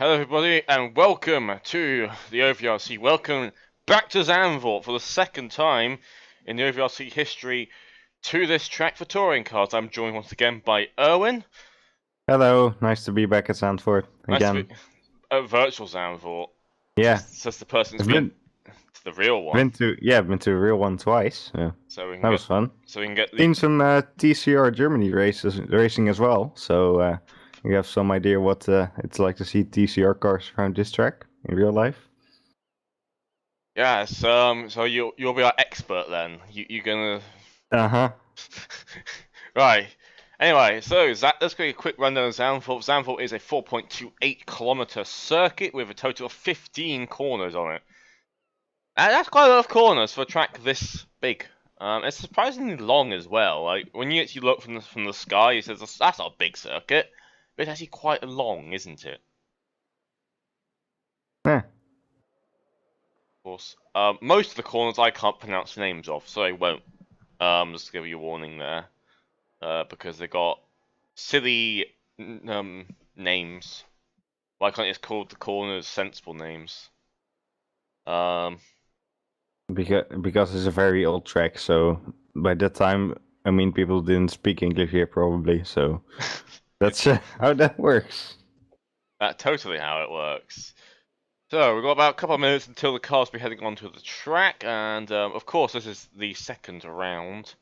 Hello everybody and welcome to the OVRC. Welcome back to Zandvoort for the second time in the OVRC history to this track for touring cars. I'm joined once again by Erwin. Hello, nice to be back at Zandvoort Nice to again. be at virtual Zandvoort. Yeah, Says the person who's I've been been to the real one. been to a real one twice. Yeah, So we can that get was fun. the Seen some TCR Germany racing as well, so you have some idea what it's like to see TCR cars around this track in real life. yes. So you'll be our expert then. You're gonna Uh-huh. right. Anyway, so let's give you a quick rundown of Zandvoort. Zandvoort is a 4.28 kilometer circuit with a total of 15 corners on it. And that's quite a lot of corners for a track this big. It's surprisingly long as well. Like when you actually look from the sky, you say that's not a big circuit, but it's actually quite long, isn't it? Yeah. Of course. Most of the corners I can't pronounce the names of, so I won't. Just to give you a warning there. Because they got silly names. Why can't you just call the corners sensible names? Because it's a very old track, so by that time, I mean, people didn't speak English here probably, so that's how that works. That's totally how it works. So we've got about a couple of minutes until the cars will be heading onto the track, and of course this is the second round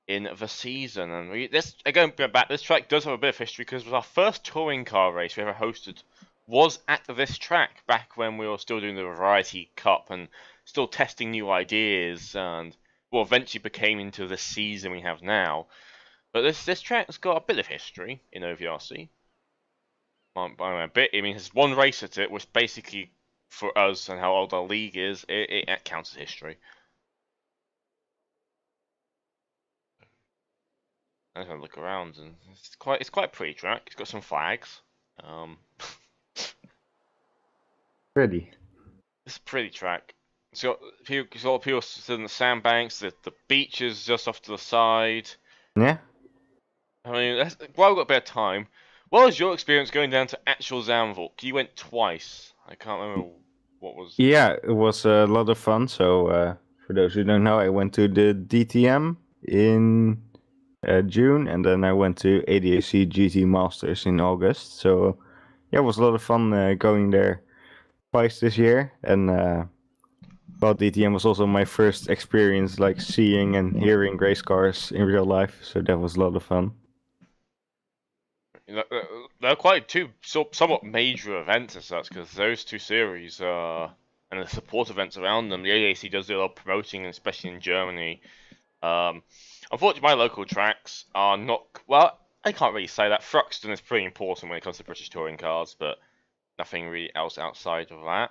in the season. And this again back, this track does have a bit of history because it was our first touring car race we ever hosted was at this track back when we were still doing the Variety Cup and still testing new ideas, and well eventually became into the season we have now. But this track's got a bit of history in OVRC. By a bit, I mean, there's one race at it, which basically, for us and how old our league is, it counts as history. I'm gonna look around, and it's quite a pretty track. It's got some flags. Um, Pretty. it's a pretty track. It's got people sitting in the sandbanks. The beach is just off to the side. Yeah. I mean, while we've got a bit of time, what was your experience going down to actual Zandvoort? You went twice. I can't remember what was. Yeah, it was a lot of fun. So, for those who don't know, I went to the DTM in June, and then I went to ADAC GT Masters in August. So, yeah, it was a lot of fun going there twice this year. And well, DTM was also my first experience, like seeing and hearing race cars in real life. So that was a lot of fun. They're quite two somewhat major events as such, because those two series and the support events around them, the AAC does do a lot of promoting, especially in Germany. Unfortunately, my local tracks are not, well, I can't really say that. Thruxton is pretty important when it comes to British touring cars, but nothing really else outside of that.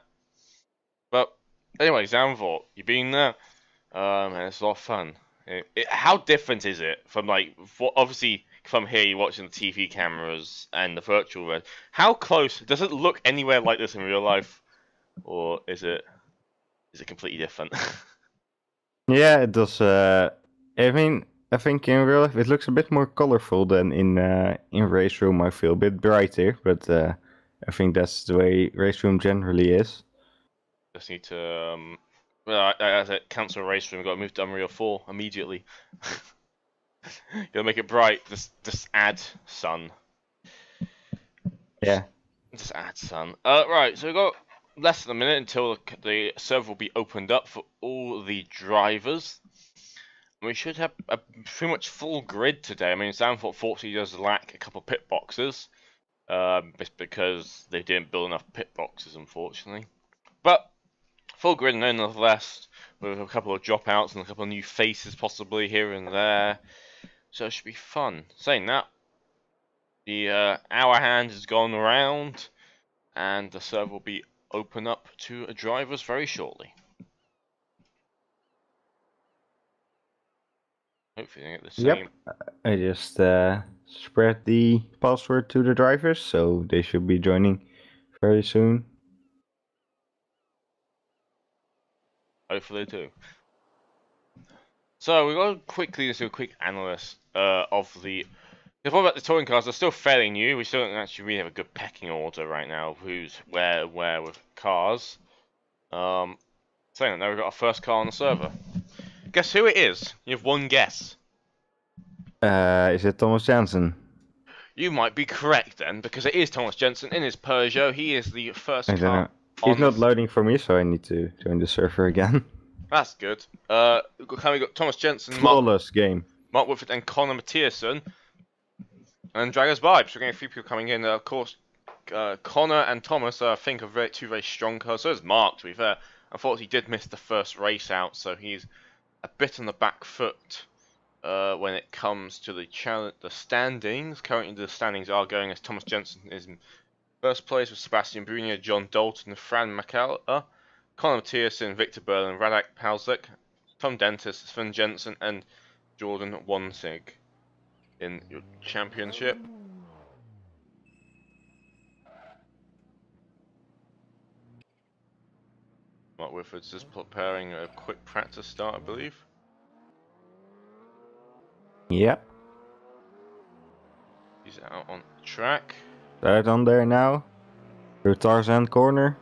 But anyway, Zandvoort, you've been there, and it's a lot of fun. How different is it from obviously from here you're watching the TV cameras and the virtual world? How close does it look anywhere like this in real life, or is it completely different? Yeah, it does. I mean, I think in real life it looks a bit more colorful than in race room. I feel a bit brighter, but I think that's the way race room generally is. Just need to well, as a cancel race room, got to move to Unreal 4 immediately. Gotta make it bright. Just add sun. Yeah. Just add sun. Right. So we've got less than a minute until the server will be opened up for all the drivers. We should have a pretty much full grid today. I mean, Zandvoort fortunately does lack a couple of pit boxes, just because they didn't build enough pit boxes, unfortunately. But full grid nonetheless, with a couple of dropouts and a couple of new faces possibly here and there. So it should be fun. Saying that, the hour hand has gone around, and the server will be open up to drivers very shortly. Hopefully they get the same. Yep. I just spread the password to the drivers, so they should be joining very soon. Hopefully they do. So we're going to quickly do a quick analysis of the Because what about the touring cars? They're still fairly new. We still don't actually really have a good pecking order right now of who's where with cars. Saying that, now we've got our first car on the server. Guess who it is? You have one guess. Is it Thomas Jansen? You might be correct then, because it is Thomas Jensen in his Peugeot. He is the first I don't car know. He's on not loading for me, so I need to join the server again. That's good. We got Thomas Jensen, Flawless game. Mark Woodford, and Connor Mathiasson. And Dragons Vibes. We're getting a few people coming in. Of course, Connor and Thomas, I think, are two very strong cars. So is Mark, to be fair. Unfortunately, he did miss the first race out, so he's a bit on the back foot when it comes to the standings. Currently, the standings are going as Thomas Jensen is in first place with Sebastian Brunier, John Dalton, Fran McCallum, Connor Mathiasson, Victor Berlin, Radak Palsik, Tom Dentis, Sven Jensen, and Jordan Wansig in your championship. Mark Whitford's just preparing a quick practice start, I believe. Yep. He's out on track. Right on there now. Through Tarzan corner.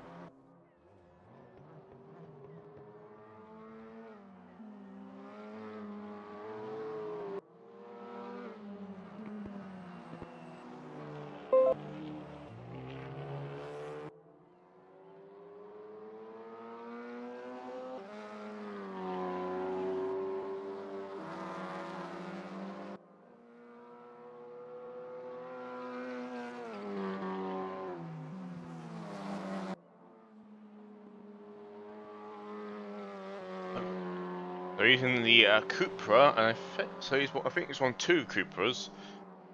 So he's in the Cupra, and I think he's won 2 Cupras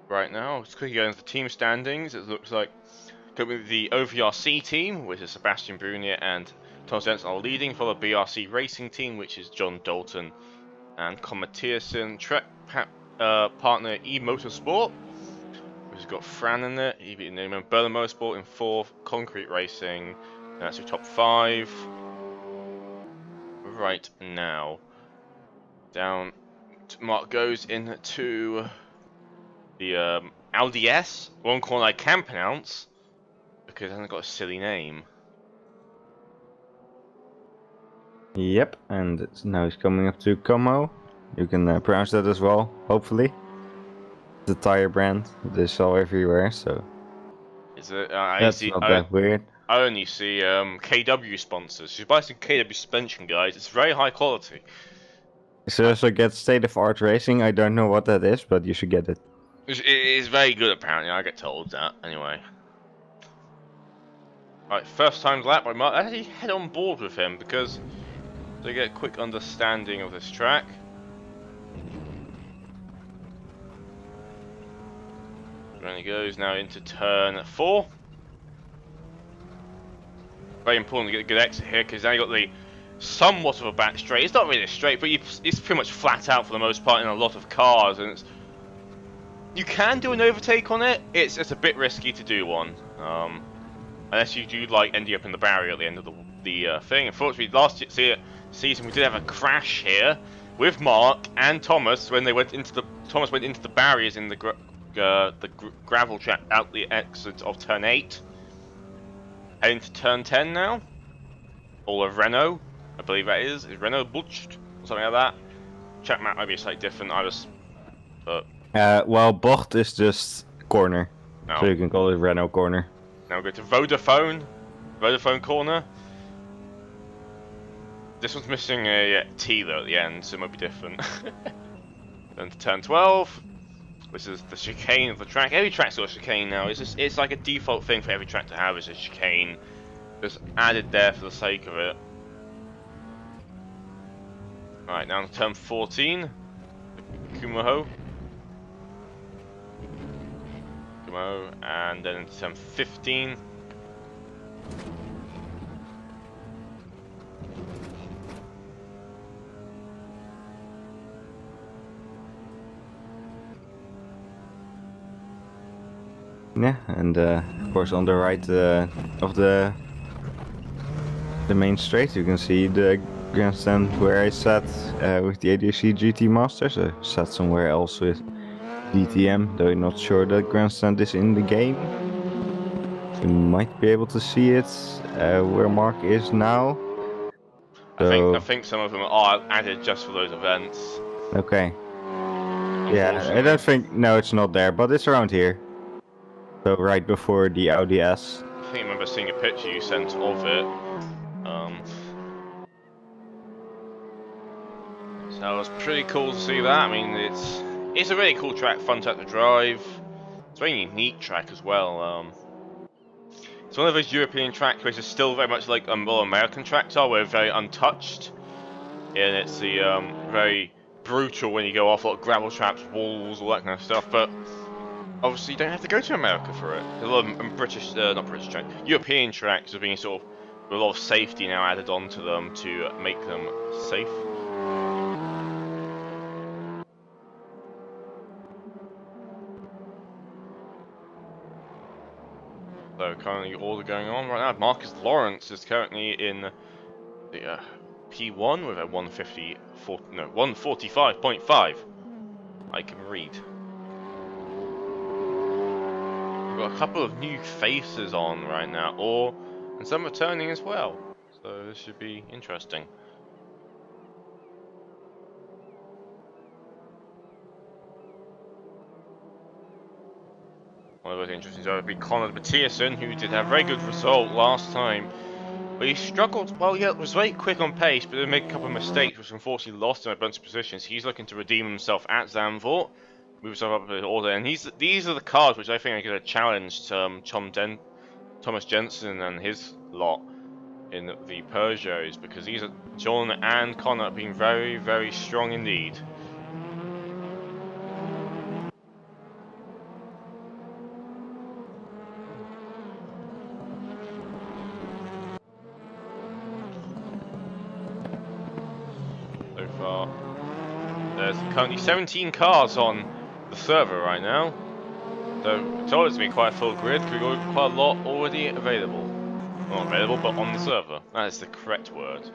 right now. It's quickly going to the team standings. It looks like with the OVRC team, which is Sebastian Brunier and Thomas Jensen are leading, followed by the BRC Racing team, which is John Dalton and Con Mathiasson. Trek partner E Motorsport, which has got Fran in it. Berlin Motorsport in 4th, Concrete Racing. That's your top 5 right now. Down, Mark goes into the Audi S, one corner I can pronounce because it hasn't got a silly name. Yep, and now he's coming up to Como. You can pronounce that as well, hopefully. The tire brand, they sell everywhere, so Is it? that's not that weird. I only see KW sponsors. You buy some KW suspension, guys. It's very high quality. So also get State of Art Racing. I don't know what that is, but you should get it. It is very good, apparently. I get told that, anyway. Right, first time's lap by Mark. I actually head on board with him because they get a quick understanding of this track. And he goes now into turn 4. Very important to get a good exit here because now you got the somewhat of a back straight. It's not really a straight, but it's pretty much flat out for the most part in a lot of cars, and you can do an overtake on it. It's a bit risky to do one, unless you do like ending up in the barrier at the end of the thing. Unfortunately, last season we did have a crash here with Mark and Thomas when they went into the barriers in the gravel track out the exit of turn 8. Heading to turn 10 now. All of Renault, I believe that is Renault Butched or something like that. Track map might be slightly different. Well, Bocht is just corner, so you can call it Renault corner. Now we go to Vodafone corner. This one's missing a T though at the end, so it might be different. Then to turn 12. This is the chicane of the track. Every track's got a chicane now. It's like a default thing for every track to have is a chicane. Just added there for the sake of it. Right, now to turn 14. Kumaho, and then into turn 15. Yeah, and of course on the right of the main straight you can see the grandstand where I sat with the ADAC GT Masters. I sat somewhere else with DTM, though I'm not sure that Grandstand is in the game. You might be able to see it where Mark is now. I So, think some of them are added just for those events. okay. Yeah, I Unfortunately. don't think... No, it's not there, but it's around here. So right before the Audi S. I think I remember seeing a picture you sent of it. So it was pretty cool to see that. I mean, it's a really cool track, fun track to drive. It's a very unique track as well. It's one of those European tracks which is still very much like well, American tracks are, where very untouched. And it's the very brutal when you go off, like gravel traps, walls, all that kind of stuff. But obviously, you don't have to go to America for it. There's a lot of British, not British tracks, European tracks are being sort of with a lot of safety now added onto them to make them safe. So currently all going on right now. Marcus Lawrence is currently in the P1 with a 145.5. I can read. We've got a couple of new faces on right now, and some returning as well. So this should be interesting. One of those interesting would be Conor Mathiasen, who did have a very good result last time. But he struggled, well, yeah, was very quick on pace, but then made a couple of mistakes, which unfortunately lost him a bunch of positions. He's looking to redeem himself at Zandvoort, move himself up in order, and these are the cars which I think are going to challenge Thomas Jensen and his lot in the Peugeots, because these are John and Conor have been very, very strong indeed. So far, there's currently 17 cars on the server right now. So it's always been quite a full grid. We've got quite a lot already available. Not available, but on the server. That is the correct word.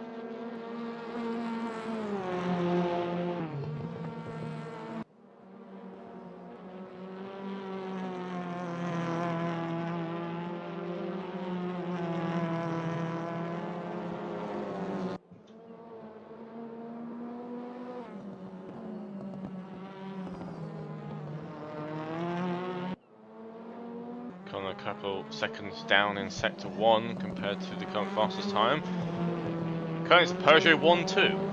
A couple seconds down in sector 1 compared to the current fastest time. Currently it's a Peugeot 1-2.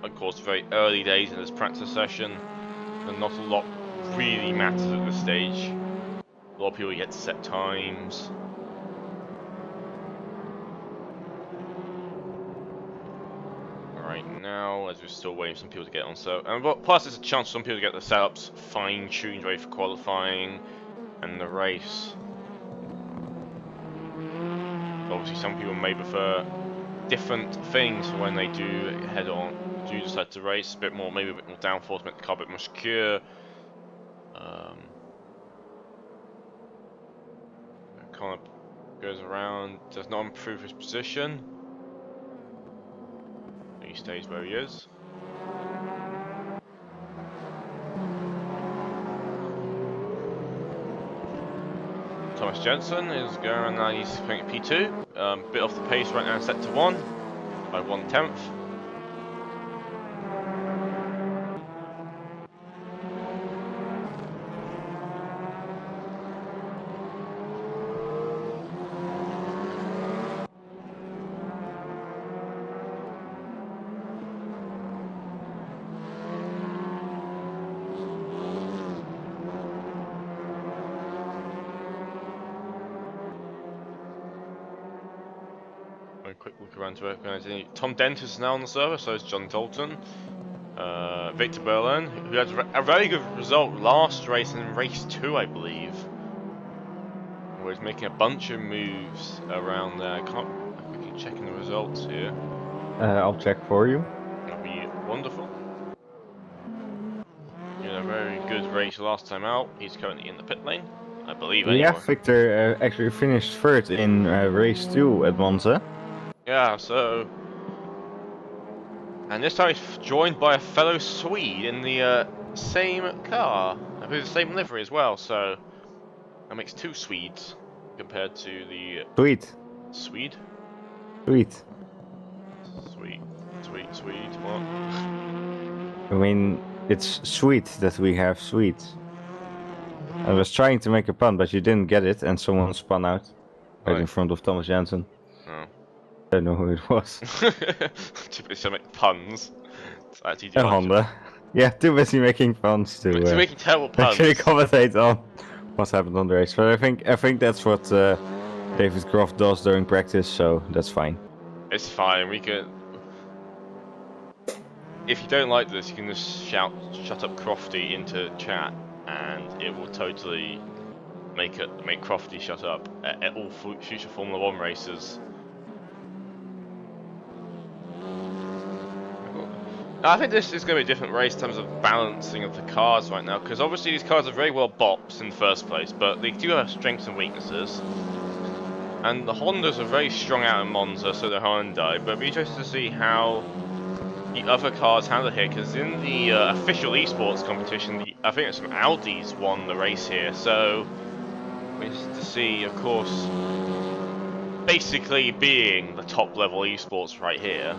Of course, very early days in this practice session, and not a lot really matters at this stage. A lot of people get to set times. Right now, as we're still waiting for some people to get on, plus there's a chance for some people to get the setups fine-tuned, ready for qualifying and the race. Obviously, some people may prefer different things for when they do decide to race. Maybe a bit more downforce, make the car a bit more secure. Kind of goes around, does not improve his position. He stays where he is. Thomas Jensen is going now, he's playing at P2. Bit off the pace right now in sector 1 by 1/10. A quick look around to recognize any. Tom Dent is now on the server, so is John Dalton. Victor Berlin, who had a very good result last race in race 2, I believe. Where he's making a bunch of moves around there. I'm quickly checking the results here. I'll check for you. That'd be wonderful. He had a very good race last time out. He's currently in the pit lane, I believe. Anyway. Yeah, Victor actually finished third in race 2 at Monza. Yeah, and this time he's joined by a fellow Swede in the same car. I believe the same livery as well, so that makes 2 Swedes compared to the Sweet. Swede. Sweet. Sweet. What? I mean, it's sweet that we have sweets. I was trying to make a pun, but you didn't get it, and someone spun out right in front of Thomas Jansen. Oh. I don't know who it was. Too busy to make puns. To actually do A Honda. Yeah, too busy making puns to making terrible puns. actually commentate on what's happened on the race. But I think that's what David Croft does during practice, so that's fine. It's fine. We can. If you don't like this, you can just shout "Shut up, Crofty" into chat, and it will totally make Crofty shut up at all future Formula One races. I think this is going to be a different race in terms of balancing of the cars right now, because obviously these cars are very well bopped in the first place, but they do have strengths and weaknesses. And the Hondas are very strong out in Monza, so they're Hyundai, but it'll be interesting to see how the other cars handle here, because in the official esports competition, I think it's some Audis won the race here, so we're interested to see, of course, basically being the top level esports right here.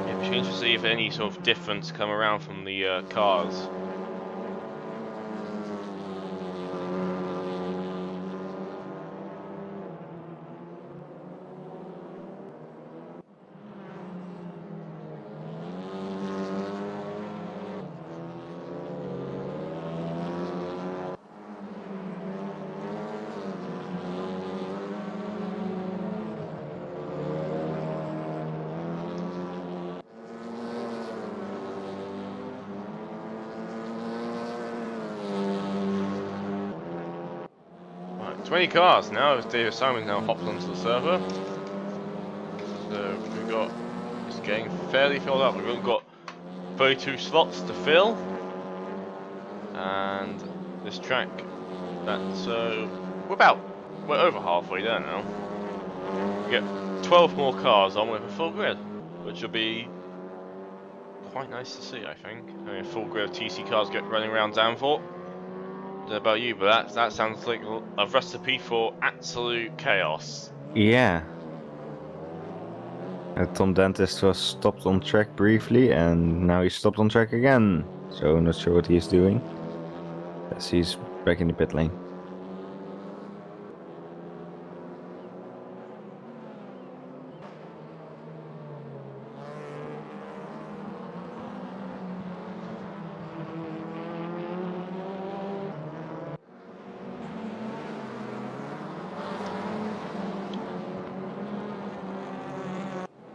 It'd be interesting to see if any sort of difference come around from the cars. Right, 20 cars now. David Simon now hopped onto the server. So we've got, it's getting fairly filled up. We've only got 32 slots to fill, and this track, that's we're over halfway there now. We get 12 more cars on with a full grid, which will be quite nice to see, I think. I mean, a full grid of TC cars get running around Zandvoort. I don't know about you, but that sounds like a recipe for absolute chaos. Yeah. Tom Dentist was stopped on track briefly, and now he's stopped on track again. So I'm not sure what he's doing. Yes, he's back in the pit lane.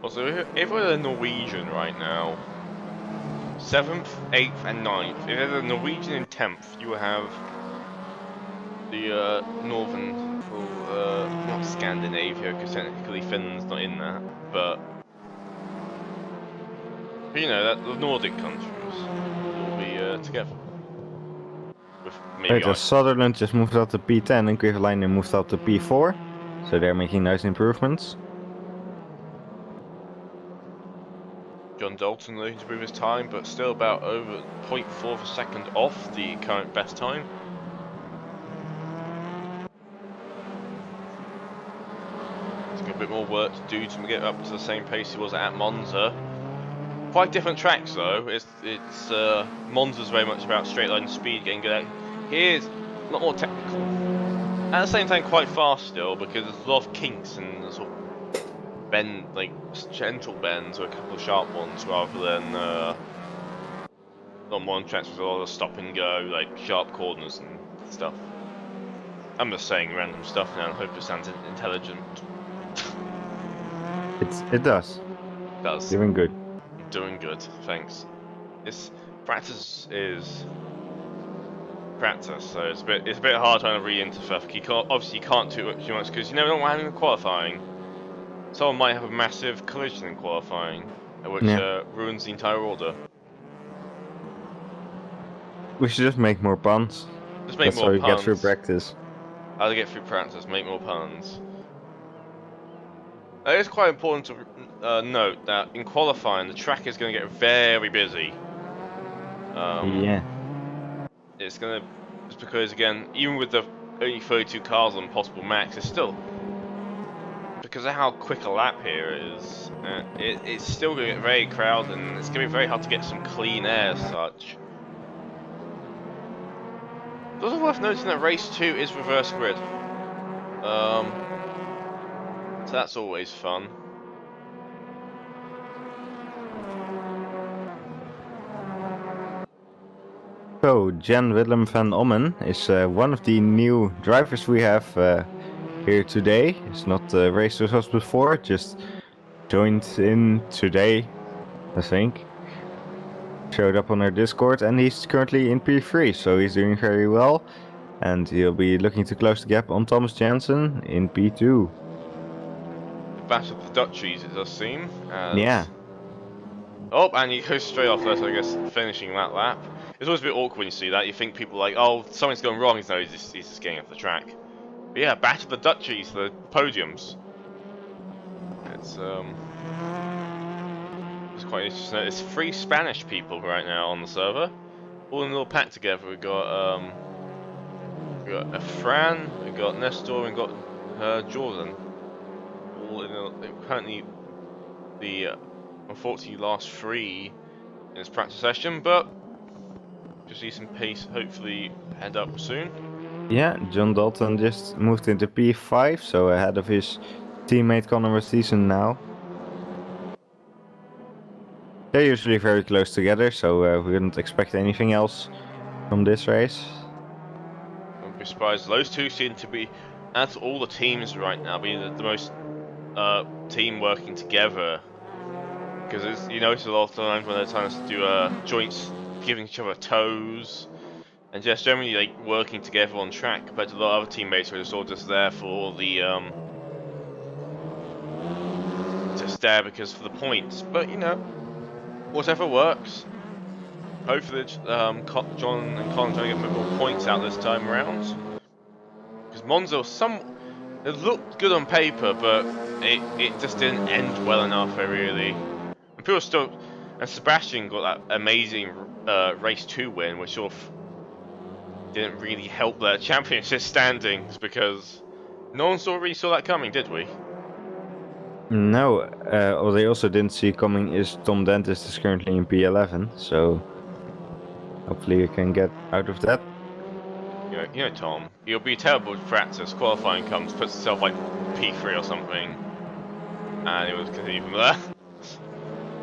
Also, if we're the Norwegian right now, 7th, 8th, and 9th, if they're the Norwegian in 10th, you have the northern, not Scandinavia, because technically Finland's not in that, but you know, that the Nordic countries will be together. With maybe Right, Sutherland just moved out to P10 and Quiverliner moved out to P4. So they're making nice improvements. John Dalton looking to improve his time, but still about over 0.4 of a second off the current best time. He's got a bit more work to do to get up to the same pace he was at Monza. Quite different tracks though. It's Monza's very much about straight line speed, getting good at. Here's a lot more technical. At the same time, quite fast still, because there's a lot of kinks and sort of like gentle bends or a couple of sharp ones, rather than on one tracks with a lot of stop and go, like sharp corners and stuff. I'm just saying random stuff now and hope it sounds intelligent. It does. It does. Doing good. Doing good, thanks. This practice is practice, so it's a bit hard trying to read into stuff. Obviously you can't do it too much because you never know what happens in qualifying. Someone might have a massive collision in qualifying, which ruins the entire order. We should just make more puns. Just make That's more how puns. you get through practice. How to get through practice, make more puns. It is quite important to note that in qualifying, the track is going to get very busy. Yeah. It's because again, even with the only 32 cars on possible max, it's still because of how quick a lap here is. It's still going to get very crowded, and it's going to be very hard to get some clean air as such. It's also worth noting that race 2 is reverse grid. So that's always fun. So, Jan Willem van Ommen is one of the new drivers we have here today. He's not raced with us before, just joined in today, I think. Showed up on our Discord, and he's currently in P3, so he's doing very well. And he'll be looking to close the gap on Thomas Jansen in P2. The battle of the Dutchies, it does seem. Yeah. Oh, and he goes straight off there, so I guess finishing that lap. It's always a bit awkward when you see that. You think people are like, oh, something's gone wrong. No, he's just getting off the track. But yeah, back to the Dutchies, the podiums. It's quite interesting. There's 3 Spanish people right now on the server, all in a little pack together. We got Fran, we got Nestor, and we got Jordan. All in currently the unfortunately last 3 in this practice session, but just see some pace. Hopefully, head up soon. Yeah, John Dalton just moved into P5, so ahead of his teammate Connor Westhuizen now. They're usually very close together, so we wouldn't expect anything else from this race. Don't be surprised. Those two seem to be, out of all the teams right now, being the most team working together. Because you notice a lot of times when they're trying to do joints, giving each other toes, and just generally like working together on track compared to a lot of other teammates who are just there for the just there because for the points. But you know, whatever works. Hopefully, John and Colin are going to get more points out this time around. Because Monza, it looked good on paper, but it just didn't end well enough. Really, and people still. And Sebastian got that amazing race 2 win, which sort of didn't really help their championship standings because no one really saw that coming, did we? No, what I also didn't see coming is Tom Dentist is currently in P11, so hopefully you can get out of that. You know Tom, he'll be terrible at practice. Qualifying comes, puts himself like P3 or something, and it was continue from there.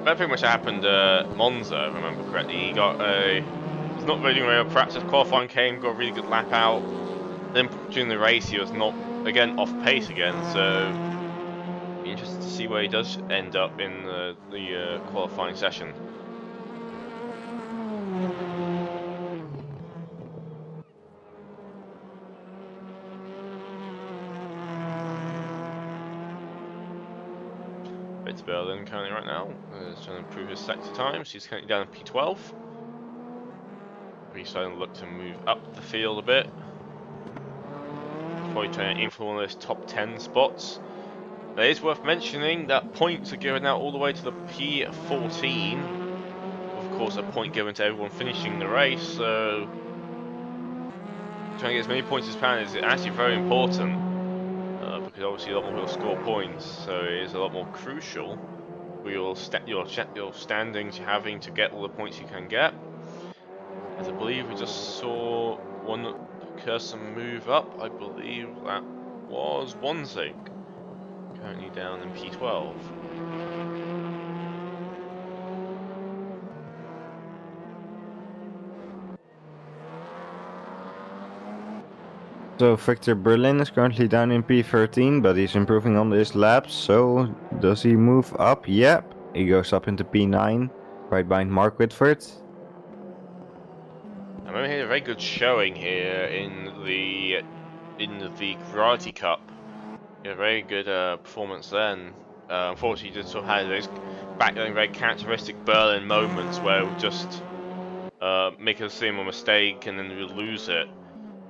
That pretty much happened at Monza, if I remember correctly. He got was not really doing well at practice. Qualifying came, got a really good lap out. Then during the race, he was not again off pace again. So be interested to see where he does end up in the qualifying session. It's Berlin currently right now. He's trying to improve his sector times. He's currently down in P12. He's starting to look to move up the field a bit. Probably trying to aim for one of those top 10 spots. It is worth mentioning that points are given out all the way to the P14. Of course, a point given to everyone finishing the race, so trying to get as many points as can is actually very important. Because obviously a lot more will score points, so it is a lot more crucial for your standings having to get all the points you can get. As I believe we just saw one person move up, I believe that was Wanzig, currently down in P12. So Victor Berlin is currently down in P13, but he's improving on his laps. So does he move up? Yep, he goes up into P9, right behind Mark Whitford. I remember he had a very good showing here in the Variety Cup. He had a very good performance then. Unfortunately, he just sort of had those back then very characteristic Berlin moments where it would just make a single mistake and then we would lose it.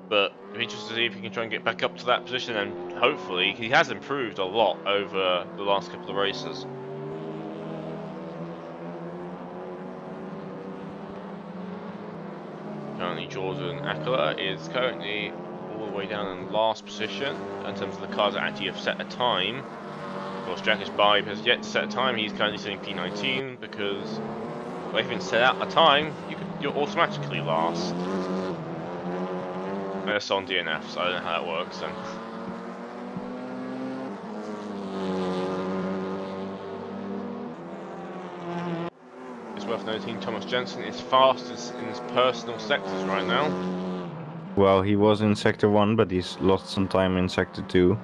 But it'll be interesting to see if he can try and get back up to that position, and hopefully he has improved a lot over the last couple of races. Currently Jordan Akela is currently all the way down in last position in terms of the cars that actually have set a time. Of course, Jackish Bibe has yet to set a time. He's currently sitting P19 because if you can set out a time, you're automatically last. And it's on DNF, so I don't know how that works then. It's worth noting Thomas Jensen is fastest in his personal sectors right now. Well, he was in Sector 1, but he's lost some time in Sector 2.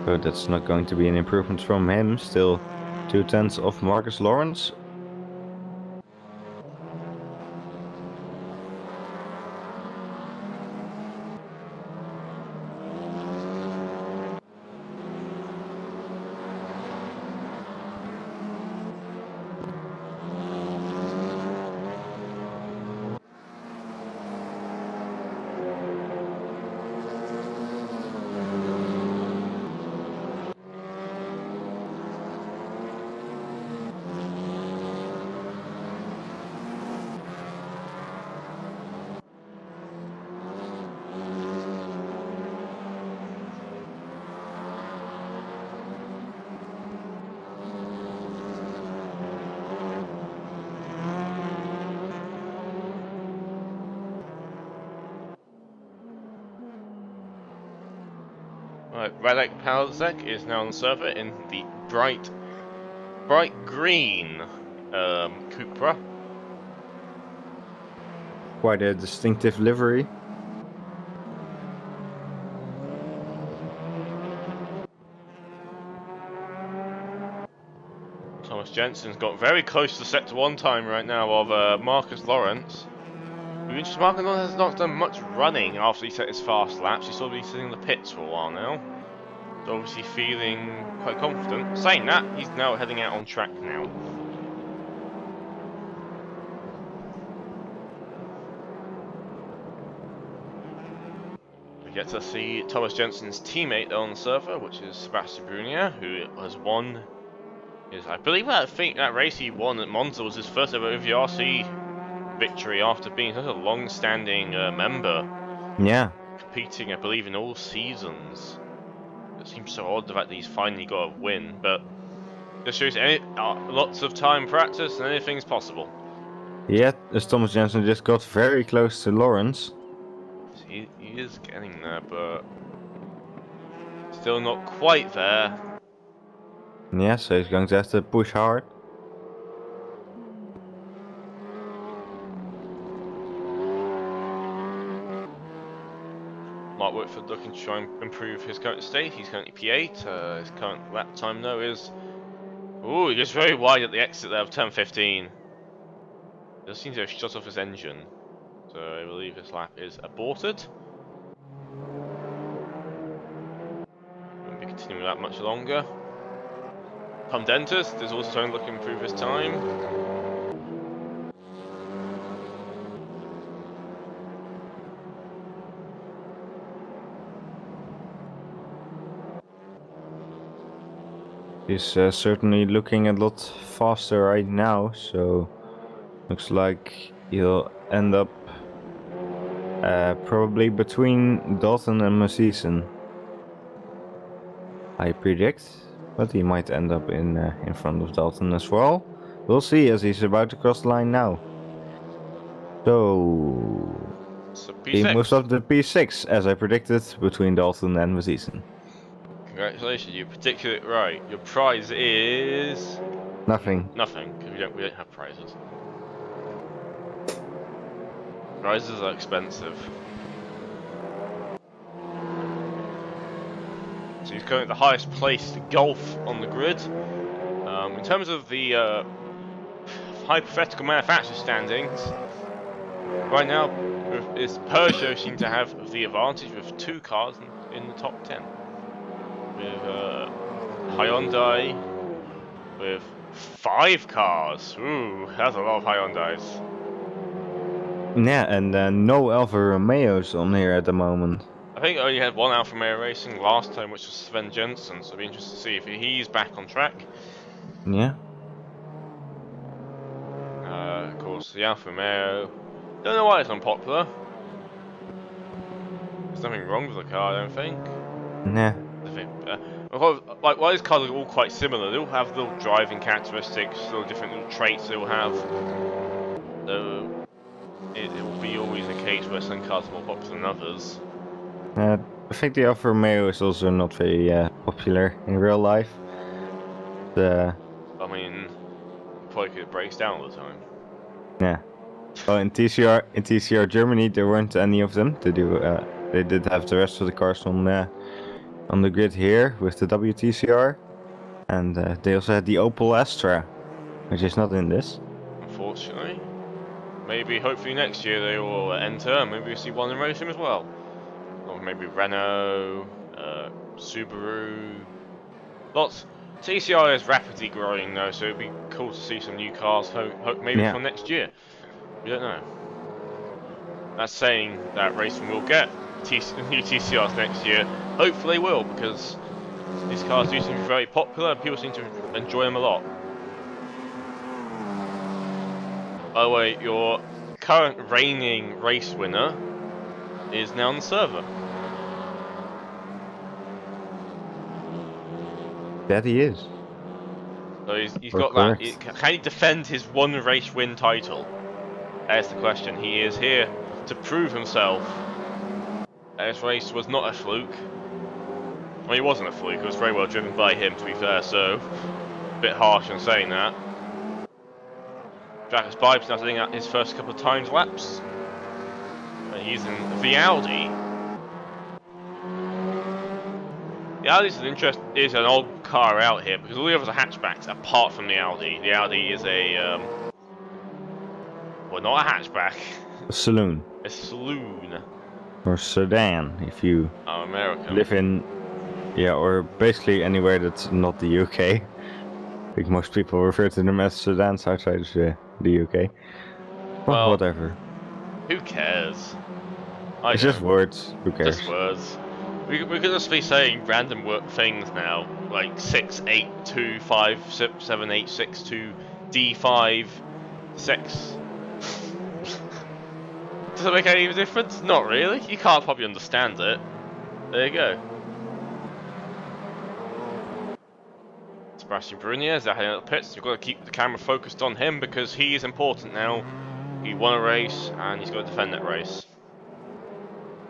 But that's not going to be an improvement from him. Still 2/10 of Marcus Lawrence. Right, Radek Palzek is now on the server in the bright green Cupra. Quite a distinctive livery. Thomas Jensen's got very close to Sector 1 time right now of Marcus Lawrence. Marcus Lawrence has not done much running after he set his fast laps. He's sort of been sitting in the pits for a while now. So obviously feeling quite confident. Saying that, he's now heading out on track now. We get to see Thomas Jensen's teammate on the server, which is Sebastian Brunier, who has won I believe I think that race he won at Monza was his first ever OVRC victory after being such a long-standing member. Yeah. Competing, I believe, in all seasons. It seems so odd the fact that he's finally got a win, but just shows lots of time practice and anything's possible. Yeah, as Thomas Jensen just got very close to Lawrence. He is getting there, but still not quite there. Yeah, so he's going to have to push hard. Mark Whitford looking to try and improve his current state. He's currently P8. His current lap time though is... Ooh, he gets very wide at the exit there of turn 15. Does seem to have shut off his engine. So I believe this lap is aborted. Won't be continuing that much longer. Pumdentus is also trying to look to improve his time. He's certainly looking a lot faster right now, so looks like he'll end up probably between Dalton and Massison, I predict, but he might end up in front of Dalton as well. We'll see as he's about to cross the line now. So he moves up to P6 as I predicted between Dalton and Massison. Congratulations, you predicted it right. Your prize is... Nothing. Nothing, because we don't have prizes. Prizes are expensive. So he's currently the highest placed golf on the grid. In terms of the hypothetical manufacturer standings, right now Peugeot seem to have the advantage with 2 cars in the top 10. With Hyundai with 5 cars. Ooh, that's a lot of Hyundais. Yeah, and no Alfa Romeos on here at the moment. I think I only had one Alfa Romeo racing last time, which was Sven Jensen, so it'll be interesting to see if he's back on track. Yeah. Of course, the Alfa Romeo. Don't know why it's unpopular. There's nothing wrong with the car, I don't think. Nah. Like, while these cars are all quite similar, they all have little driving characteristics, little different little traits they all have. So it will be always a case where some cars are more popular than others. I think the Alfa Romeo is also not very popular in real life. I mean, probably because it breaks down all the time. Yeah. Well, in TCR Germany, there weren't any of them to do. They did have the rest of the cars on the grid here with the WTCR, and they also had the Opel Astra, which is not in this. Unfortunately, maybe hopefully next year they will enter. Maybe we see one in racing as well, or maybe Renault, Subaru. Lots. TCR is rapidly growing though, so it'd be cool to see some new cars. Maybe from next year. We don't know. That's saying that racing will get new TCRs next year. Hopefully they will, because these cars do seem to be very popular and people seem to enjoy them a lot. By the way, your current reigning race winner is now on the server. That he is. So he's got that. Can he defend his one race win title? That's the question. He is here to prove himself. This race was not a fluke. Well, it wasn't a fluke. It was very well driven by him, to be fair. So, a bit harsh in saying that. Jacques Bibe's now sitting at his first couple of times laps. Using the Audi. The Audi's is an old car out here because all the others are hatchbacks apart from the Audi. The Audi is a well, not a hatchback. A saloon. A saloon. Or sedan, if you American. live in, or basically anywhere that's not the UK. I think most people refer to them as sedans outside the UK. Well, whatever. Who cares? It's just words. Who cares? Just words. We could just be saying random things now, like 6, 8, 2, 5, 7, 8, 6, 2, D5, 6. Does it make any difference? Not really. You can't probably understand it. There you go. Sebastian Brunier is heading out the pits. You've got to keep the camera focused on him because he is important now. He won a race and he's got to defend that race.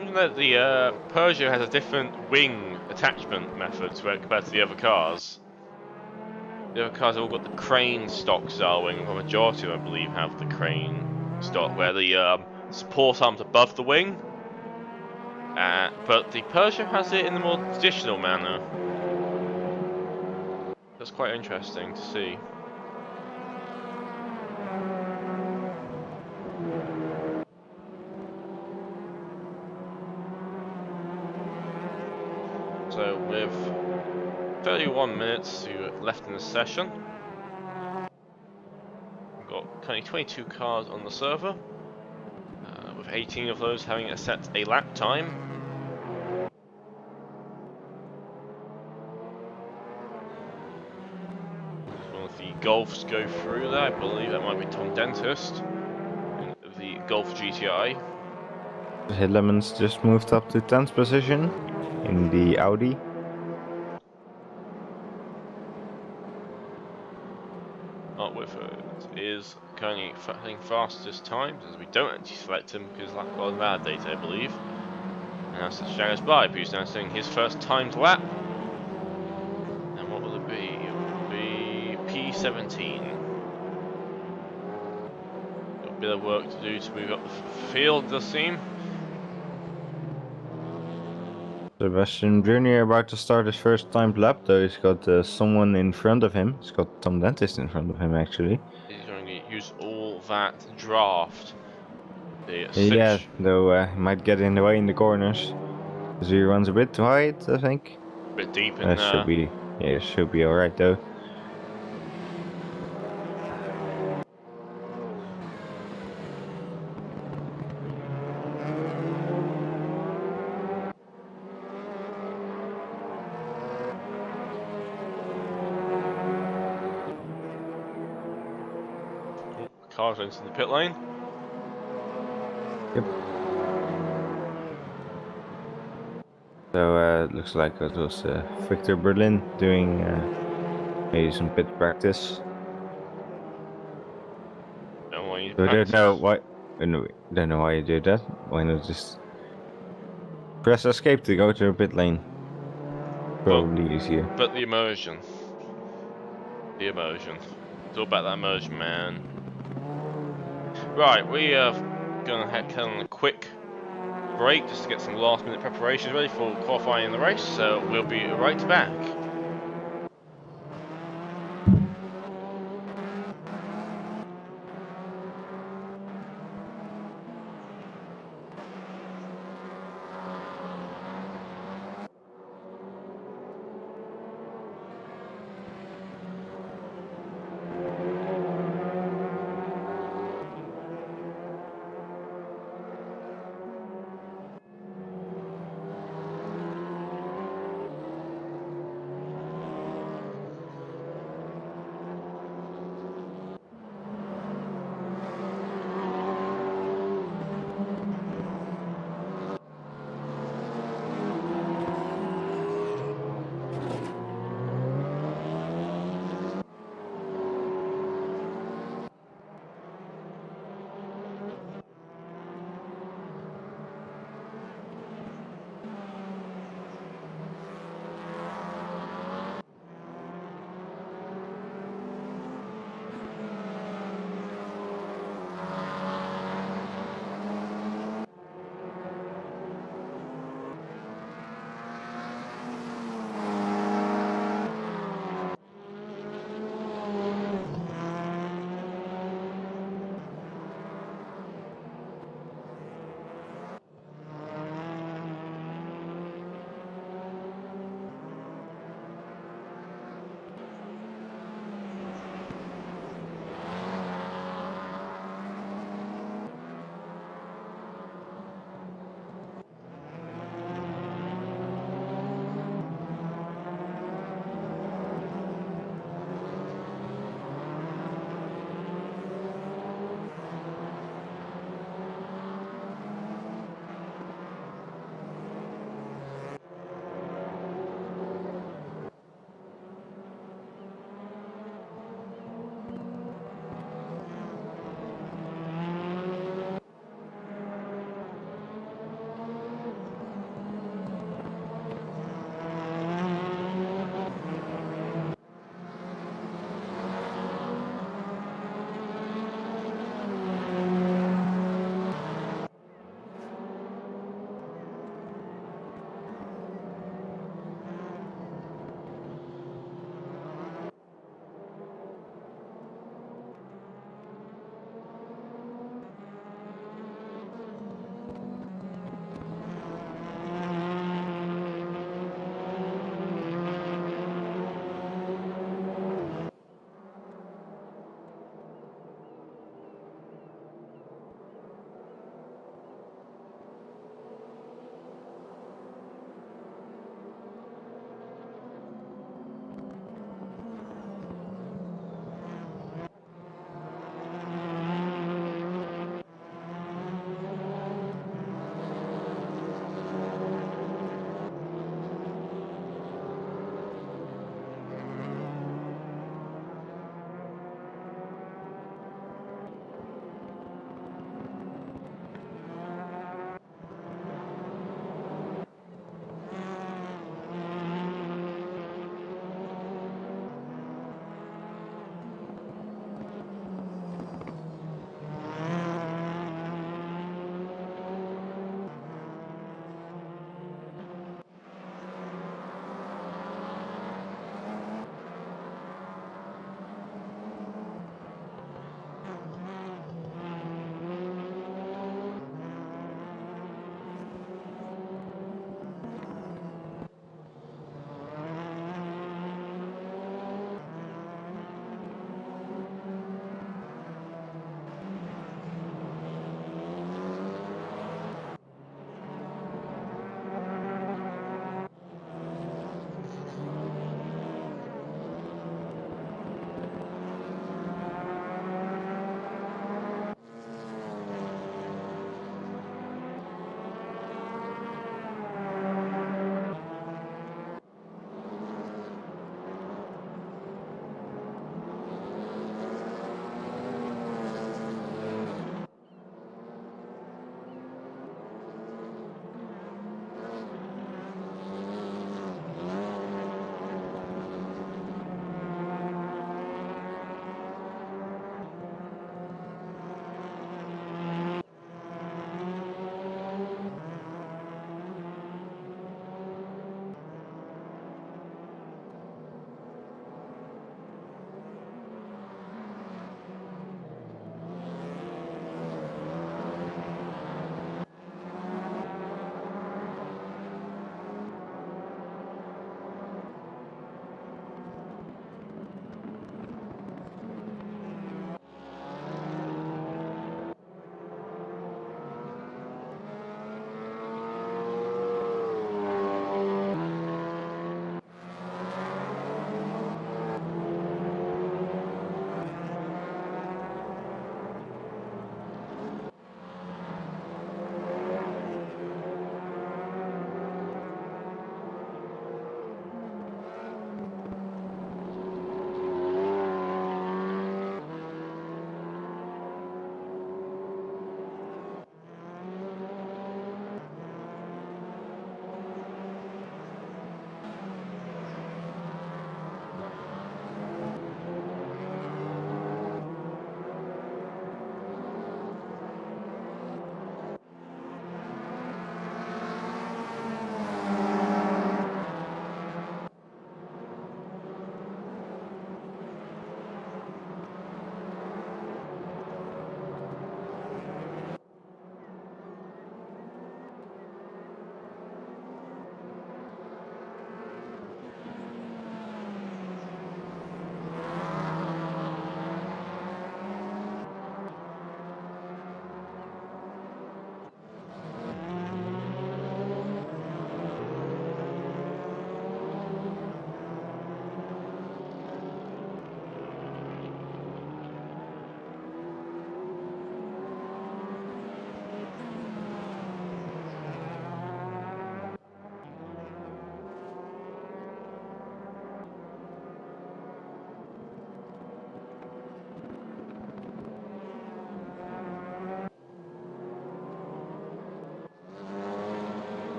Even though the Peugeot has a different wing attachment method compared to the other cars. The other cars have all got the crane stock style wing. The majority, I believe, have the crane stock where the support arm's above the wing. But the Peugeot has it in the more traditional manner. That's quite interesting to see. So with 31 minutes left in the session, we've got currently 22 cars on the server, with 18 of those having set a lap time. One of the Golfs go through there. I believe that might be Tom Dentist in the Golf GTI. Hidlemans just moved up to 10th position in the Audi. Not with is currently having fastest times, as we don't actually select him because lack of bad data, I believe. And that's the Shadows Bibe, who's now seeing his first timed lap. And what will it be? It will be P17. Got a bit of work to do to move up the field, does seem. Sebastian Jr. about to start his first timed lap, though he's got someone in front of him. He's got Tom Dentist in front of him, actually. He's going to use all that draft. Yeah, though he might get in the way in the corners. Because he runs a bit wide, I think. A bit deep in there. Should be alright, though. cars into the pit lane. Yep. So it looks like it was Victor Berlin doing maybe some pit practice. Don't want you to So I don't practice. know why. Don't know why you do that. Why not just press escape to go to a pit lane? Probably easier. But the immersion. The immersion. It's all about that immersion, man. Right, we are gonna head on a quick break just to get some last minute preparations ready for qualifying in the race, so we'll be right back.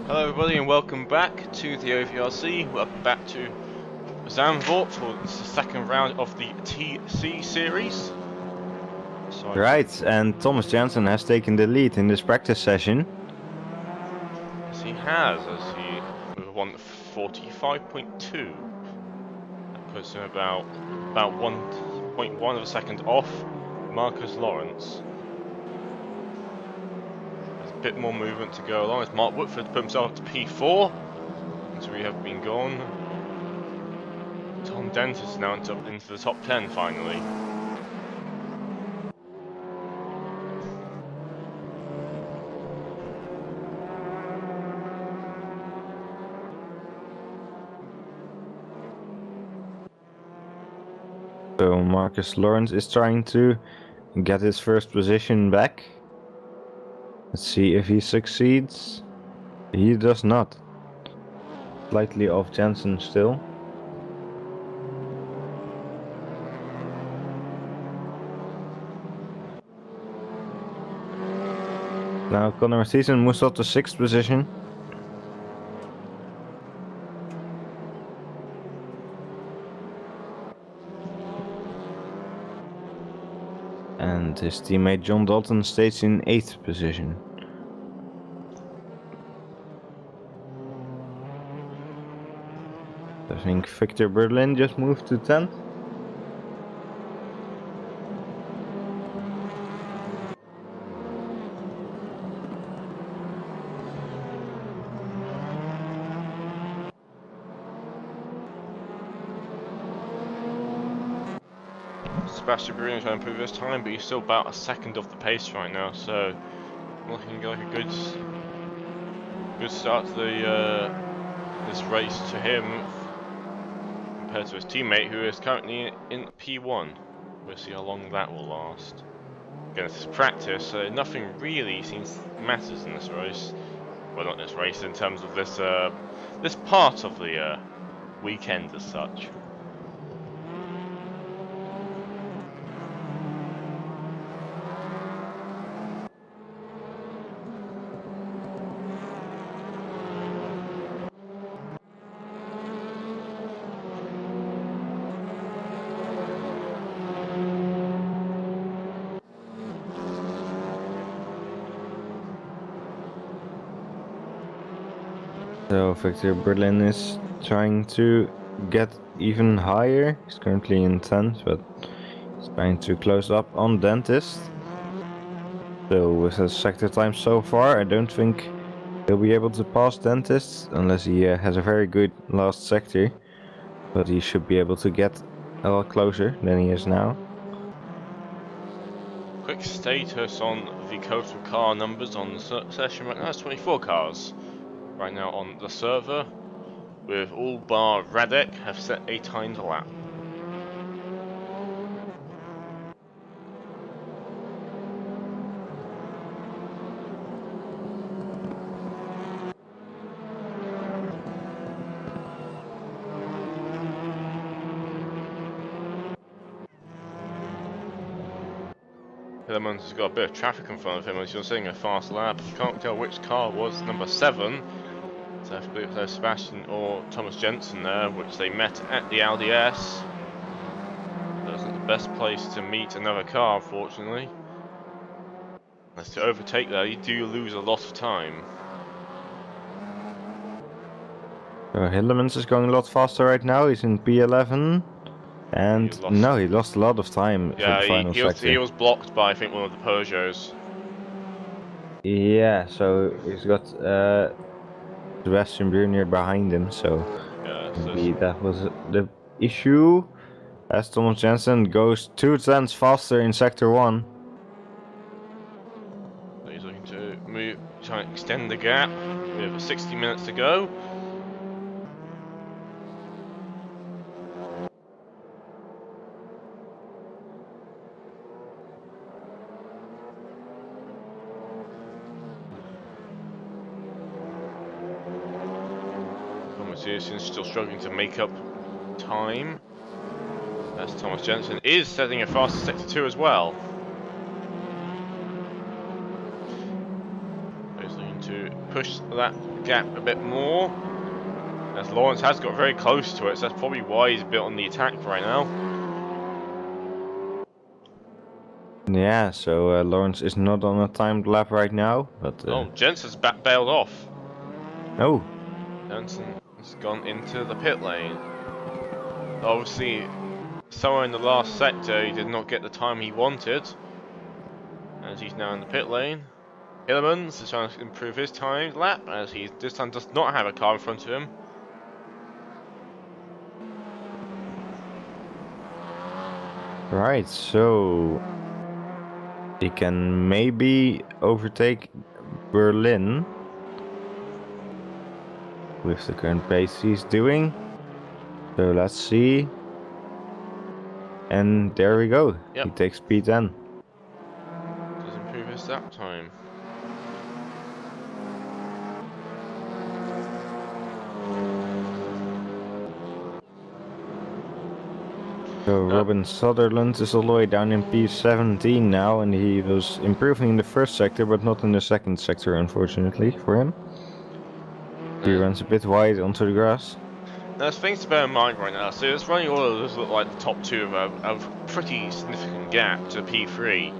Hello everybody and welcome back to the OVRC. Welcome back to Zandvoort for the second round of the TC series. So Right, and Thomas Jansen has taken the lead in this practice session. yes, he has, as he won 45.2. That puts him about 1.1 of a second off Marcus Lawrence. There's a bit more movement to go along as Mark Whitford put himself up to P4. So we have been gone. Tom Dent is now into the top 10 finally. So Marcus Lawrence is trying to get his first position back. Let's see if he succeeds. He does not. Slightly off Jansen still. Now Connor Mathieson moves up to 6th position. And his teammate John Dalton stays in 8th position. I think Victor Berlin just moved to 10th. Sebastian Bruno trying to improve his time, but he's still about a second off the pace right now, so looking like a good start to this race to him compared to his teammate who is currently in P1. We'll see how long that will last. Again, this is practice, so nothing really seems matters in this race. Well, not this race, in terms of this this part of the weekend as such. So Victor Berlin is trying to get even higher. He's currently in 10th, but he's trying to close up on Dentist. So with his sector time so far, I don't think he'll be able to pass Dentist unless he has a very good last sector. But he should be able to get a lot closer than he is now. Quick status on the total car numbers on the session right now. It's 24 cars right now on the server, with all bar Radek have set a timed lap. Hillerman has got a bit of traffic in front of him as you're seeing a fast lap. You can't tell which car was number 7. So I believe there's Sebastian or Thomas Jensen there, which they met at the Audi S. That wasn't the best place to meet another car, unfortunately. As to overtake there, you do lose a lot of time. So Hillemans is going a lot faster right now. He's in P11. And he lost a lot of time for the final sector. He was blocked by, I think, one of the Peugeots. Yeah, so he's got Sebastian Brunier behind him, so yeah, maybe that was the issue. As Thomas Jensen goes 2 tenths faster in sector 1. So he's looking to try and extend the gap. We have 60 minutes to go. Thomas still struggling to make up time. As Thomas Jensen is setting a faster sector 2 as well. He's looking to to push that gap a bit more. As Lawrence has got very close to it, so that's probably why he's a bit on the attack right now. Yeah, so Lawrence is not on a timed lap right now, but... Oh, Jensen's bailed off. Oh. Jensen has gone into the pit lane. Obviously, somewhere in the last sector, he did not get the time he wanted. As he's now in the pit lane. Hillemans is trying to improve his time lap, as he this time does not have a car in front of him. Right, so... he can maybe overtake Berlin with the current pace he's doing. So let's see. And there we go. Yep. He takes P10. Does improve his lap time. So Robin Sutherland is all the way down in P17 now, and he was improving in the first sector, but not in the second sector, unfortunately, for him. He runs a bit wide onto the grass. There's things to bear in mind right now. So it's running all of those look like the top two of a pretty significant gap to P3.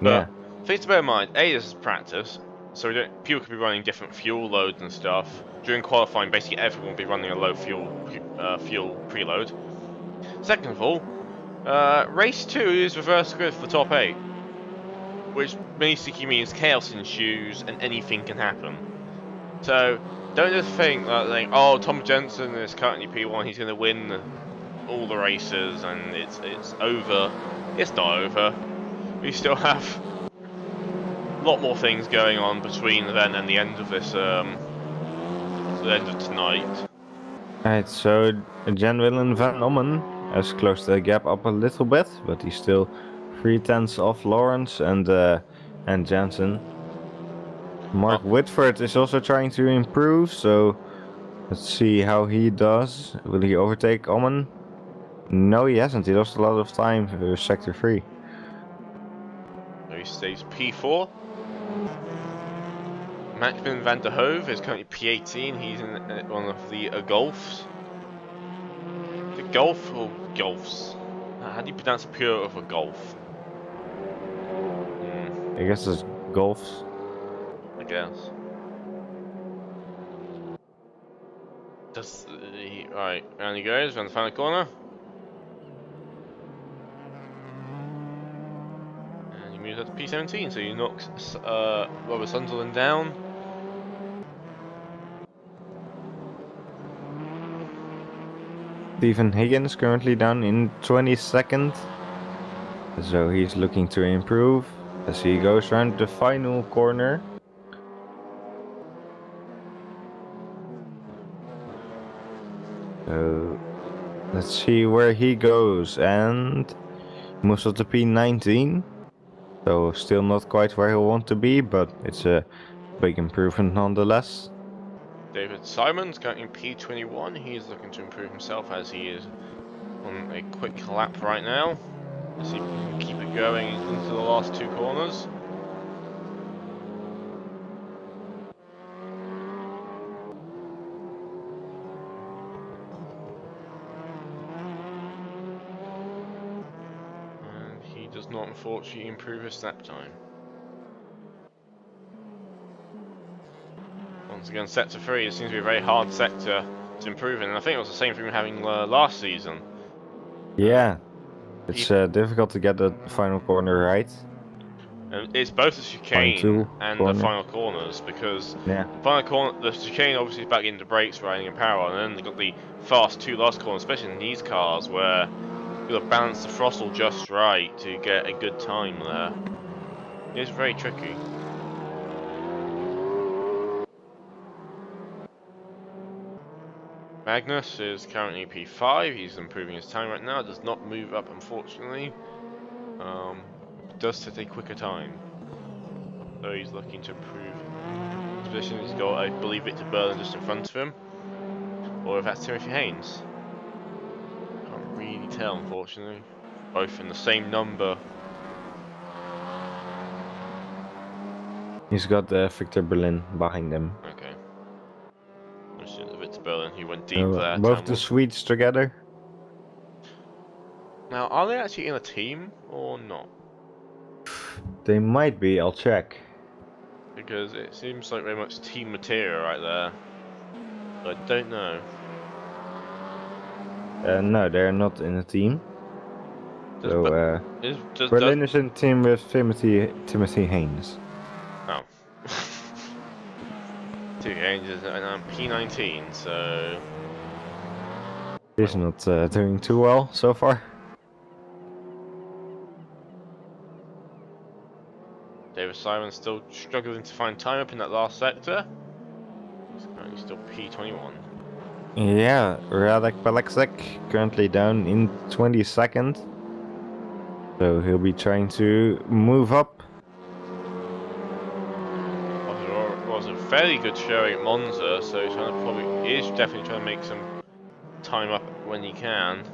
But Yeah. things to bear in mind, A, this is practice, so people could be running different fuel loads and stuff. During qualifying, basically everyone will be running a low fuel preload. Second of all, race 2 is reverse grid for the top 8, which basically means chaos ensues and anything can happen. So don't just think that oh, Tom Jensen is currently P1, he's going to win all the races and it's over. It's not over. We still have a lot more things going on between then and the end of this, the end of tonight. Right, so Jan Willem van Ommen has closed the gap up a little bit, but he's still 3/10 off Lawrence and Jansen. Mark Whitford is also trying to improve, so let's see how he does. Will he overtake Ommen? No, he hasn't. He lost a lot of time for sector 3. So he stays P4. Maxman van der Hove is currently P18. He's in one of the Golfs. The Golf or Golfs? How do you pronounce the pure of a Golf? I guess it's Golfs. I guess. Right, round he goes, around the final corner. And he moves up to P17, so he knocks Robert Sunderland down. Stephen Higgins currently down in 22nd. So he's looking to improve as he goes around the final corner. So let's see where he goes, and moves up to P19. So still not quite where he'll want to be, but it's a big improvement nonetheless. David Simon's going P21. He's looking to improve himself as he is on a quick lap right now. Let's see if we can keep it going into the last two corners. And he does not unfortunately improve his lap time. Once again, sector 3, it seems to be a very hard sector to improve in, and I think it was the same thing we were having last season. Yeah, it's difficult to get the final corner right. And it's both the chicane and the final corners, because the final corner, the chicane obviously is back into brakes, riding and power, and then they've got the fast two last corners, especially in these cars where you've got to balance the throttle just right to get a good time there. It's very tricky. Magnus is currently P5, he's improving his time right now, does not move up unfortunately. Does take a quicker time. So he's looking to improve his position. He's got, I believe, Victor Berlin just in front of him. Or if that's Timothy Haynes. Can't really tell unfortunately. Both in the same number. He's got Victor Berlin behind him. Okay. I should have Victor Berlin. He went deep So, there. both the Swedes together. Now, are they actually in a team or not? They might be. I'll check. Because it seems like very much team material right there. But I don't know. No, they're not in a team. So Berlin is in a team with Timothy Haynes. Oh. Two Haynes and I'm P19, so He's not doing too well so far. David Simon's still struggling to find time up in that last sector. He's currently still P21. Yeah, Radek Paleksek currently down in 22nd. So he'll be trying to move up. Was a very good showing at Monza, so he's definitely trying to make some time up when he can.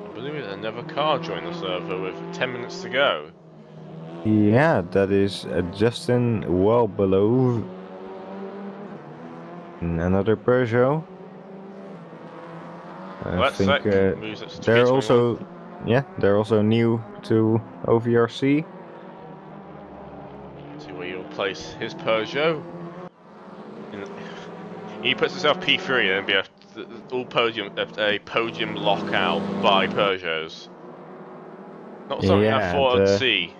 I believe another car joined the server with 10 minutes to go. Yeah, that is Justin well below another Peugeot. I think they're also, they're also new to OVRC. See where he'll place his Peugeot. He puts himself P3 and be a podium lockout by Peugeots. Not something I thought I'd see.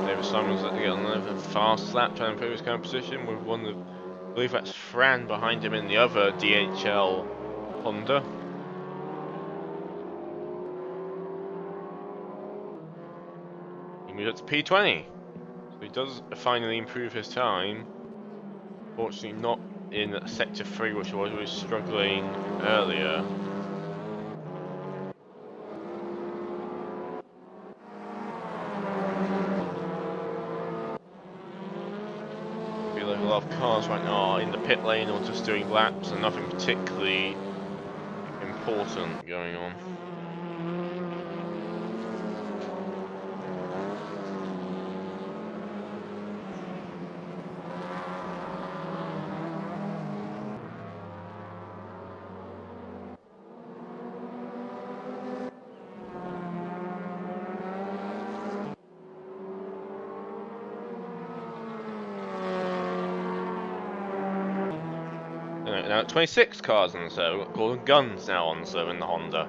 David Simon's getting another fast lap trying to improve his current position with one of, I believe that's Fran behind him in the other DHL Honda. He moved up to P20. So he does finally improve his time. Fortunately not in Sector 3, which was struggling earlier. I feel like a lot of cars right now are in the pit lane or just doing laps and nothing particularly important going on. Now 26 cars on the server, we've got Golden Guns now on the server in the Honda.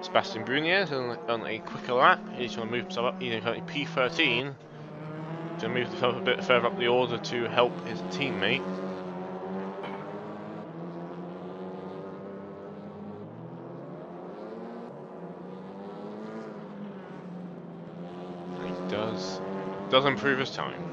Sebastian Brunier on a quicker lap. He's trying to move himself up. He's currently P13. To move himself a bit further up the order to help his teammate. And he does improve his time.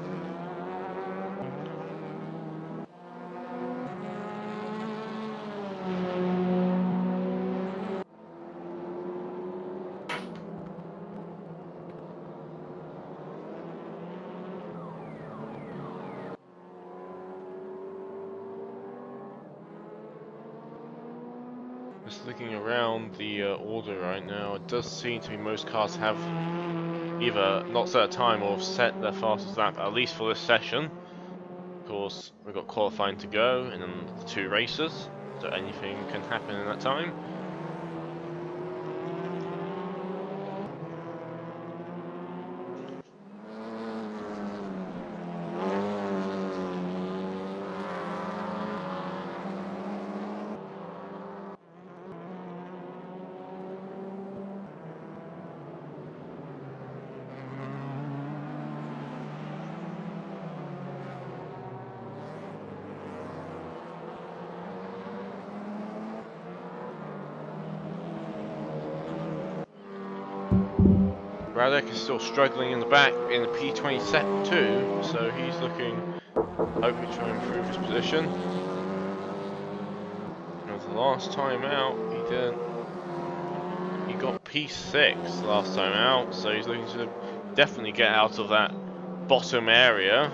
Just looking around the order right now, it does seem to be most cars have either not set a time or set their fastest lap, at least for this session. Of course, we've got qualifying to go and then the 2 races, so anything can happen in that time. Radek is still struggling in the back in the P22, so he's looking, hoping to improve his position. And the last time out, he didn't. He got P6 last time out, so he's looking to definitely get out of that bottom area.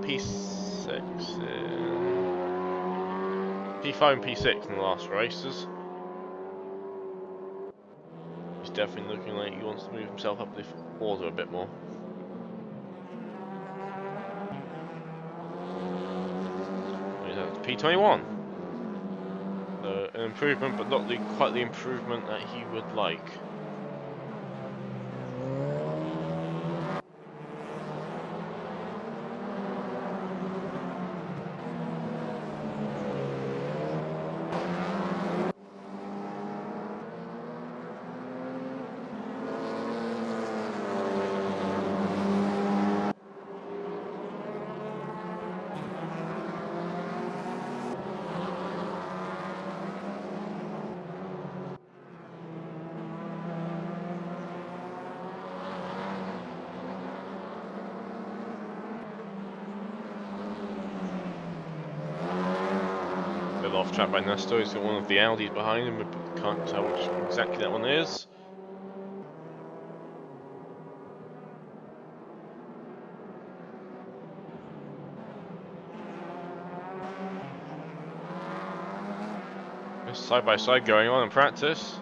P6 P5 and P6 in the last races. He's definitely looking like he wants to move himself up the order a bit more. He's at P21. So an improvement, but not quite the improvement that he would like. Off track by Nestor, he's got one of the Audis behind him, but can't tell which exactly that one is. Side by side going on in practice.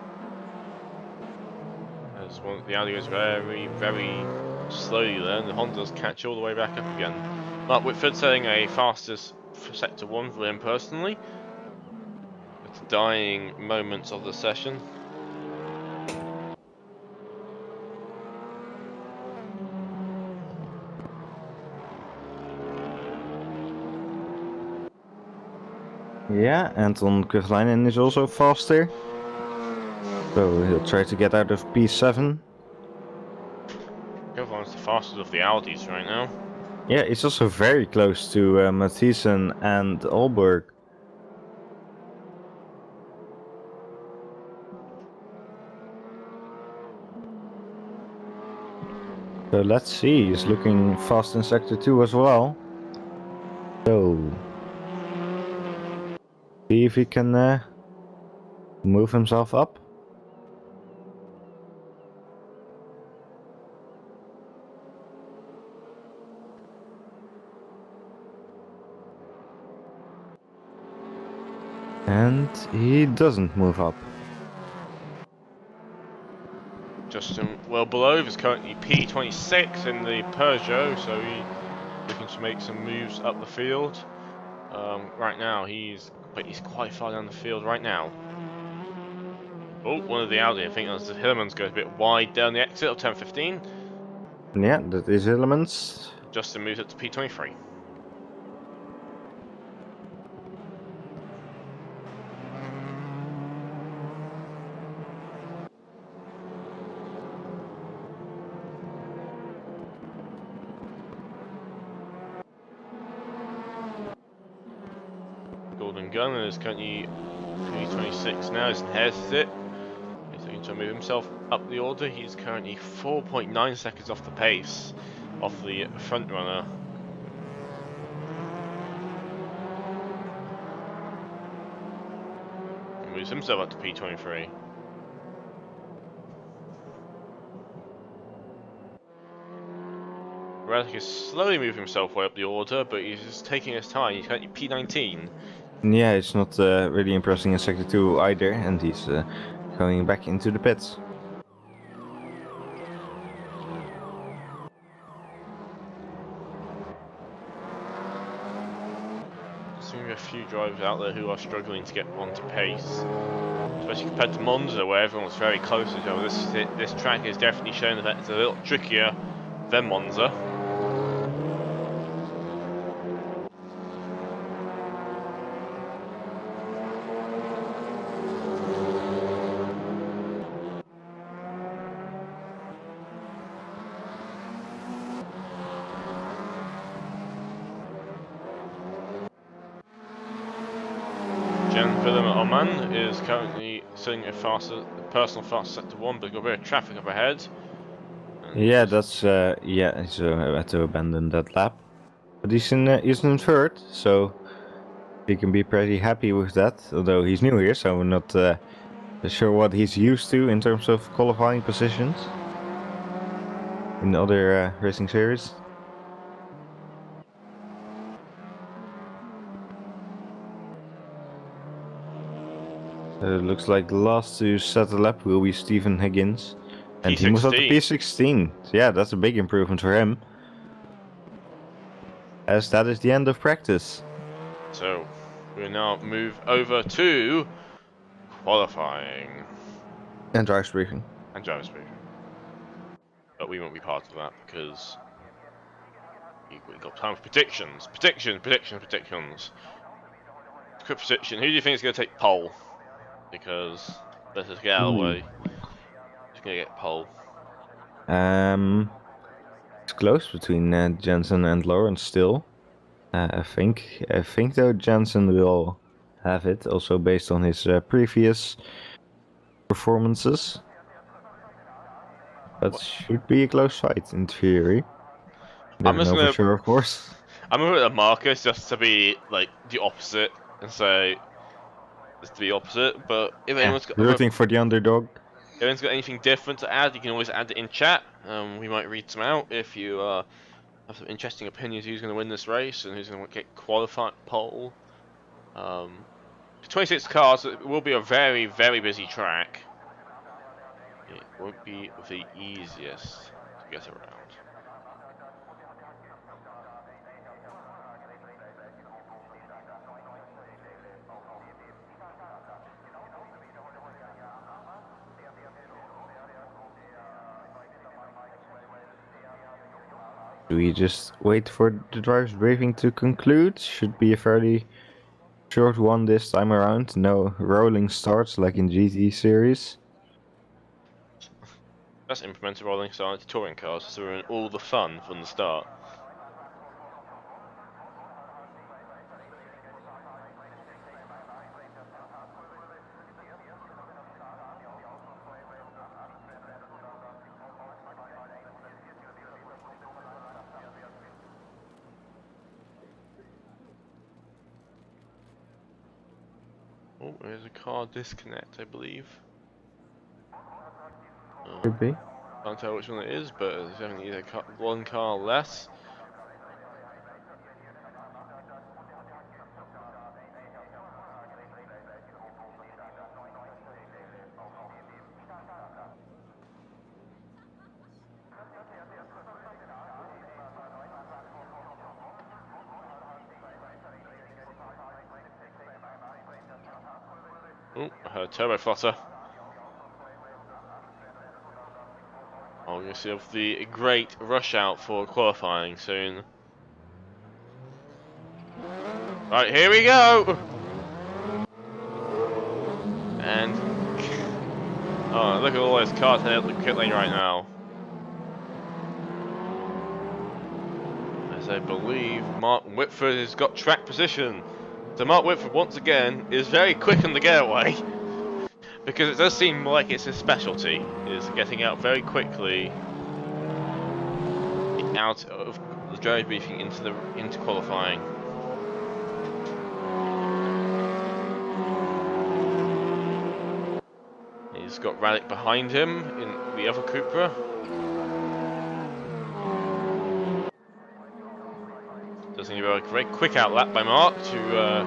As one, the Audi goes very, very slowly there, and the Hondas catch all the way back up again. Mark Whitford setting a fastest for Sector 1 for him personally. The dying moments of the session. Yeah, Anton Kovalainen is also faster. So he'll try to get out of P7. Kovalainen's the fastest of the Audis right now. Yeah, it's also very close to Mathiesen and Alberg. So let's see, he's looking fast in Sector 2 as well. So, see if he can move himself up. And he doesn't move up. Justin well below is currently P26 in the Peugeot, so he's looking to make some moves up the field. Right now he's quite far down the field right now. Oh, one of the Audi, I think that's the Hillemans goes a bit wide down the exit of 10-15. Yeah, that is Elements. Justin moves up to P23. Golden Gun is currently P26 now, inherited it. He's looking to move himself up the order. He's currently 4.9 seconds off the pace, off the front runner. He moves himself up to P23. Radek is slowly moving himself way up the order, but he's just taking his time. He's currently P19. Yeah, it's not really impressing in Sector 2 either, and he's going back into the pits. Seems to be a few drivers out there who are struggling to get onto pace, especially compared to Monza, where everyone's very close to each other. This track is definitely showing that it's a little trickier than Monza. Oman is currently setting a personal fast set to 1, but we've got a bit of traffic up ahead. And Yeah, that's yeah. So I had to abandon that lap, but he's in third, so he can be pretty happy with that. Although he's new here, so I'm not sure what he's used to in terms of qualifying positions in other racing series. It looks like the last to set the lap will be Stephen Higgins. And he moves up to P16. So yeah, that's a big improvement for him. As that is the end of practice. So, we'll now move over to qualifying. And driver's briefing. And driver's briefing. But we won't be part of that because we've got time for predictions. Predictions. Quick prediction. Who do you think is going to take pole? Because let's just get out of the way. Who's going to get pole? It's close between Jensen and Lawrence still. I think though Jensen will have it, also based on his previous performances. But should be a close fight in theory. Never know for sure, of course. I'm gonna put a Marcus just to be like the opposite and say just to be opposite. But if anyone's got rooting for the underdog. If anyone's got anything different to add, you can always add it in chat. We might read some out if you have some interesting opinions. Who's going to win this race and who's going to get qualified pole? 26 cars. It will be a very, very busy track. It won't be the easiest to get around. Do we just wait for the driver's briefing to conclude? Should be a fairly short one this time around. No rolling starts like in GT series. Let's implement a rolling start to touring cars so we're in all the fun from the start. Oh, there's a car disconnect, I believe. Could be. Can't tell which one it is, but there's definitely one car less. Oh, I heard a turbo flutter. Oh, you'll see the great rush out for qualifying soon. Right, here we go! And oh, look at all those cars heading up the pit lane right now. As I believe Mark Whitford has got track position. So Mark Whitford once again is very quick on the getaway. Because it does seem like it's his specialty, is getting out very quickly out of the drive briefing into qualifying. He's got Radic behind him in the other Cupra. Does need a very quick outlap by Mark to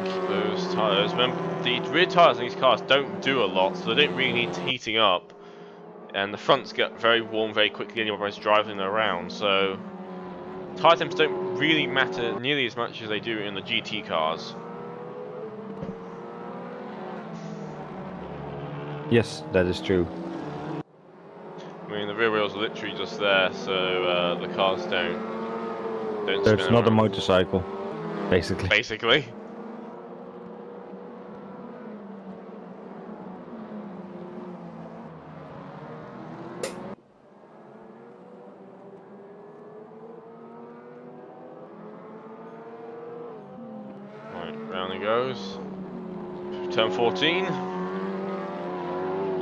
keep those tyres. Remember, the rear tyres on these cars don't do a lot, so they don't really need heating up. And the fronts get very warm very quickly anyway when it's driving around, so tyre temps don't really matter nearly as much as they do in the GT cars. Yes, that is true. I mean, the rear wheels are literally just there, so the cars don't so spin it's not around. a motorcycle, basically. Basically. Right, round he goes. Turn 14.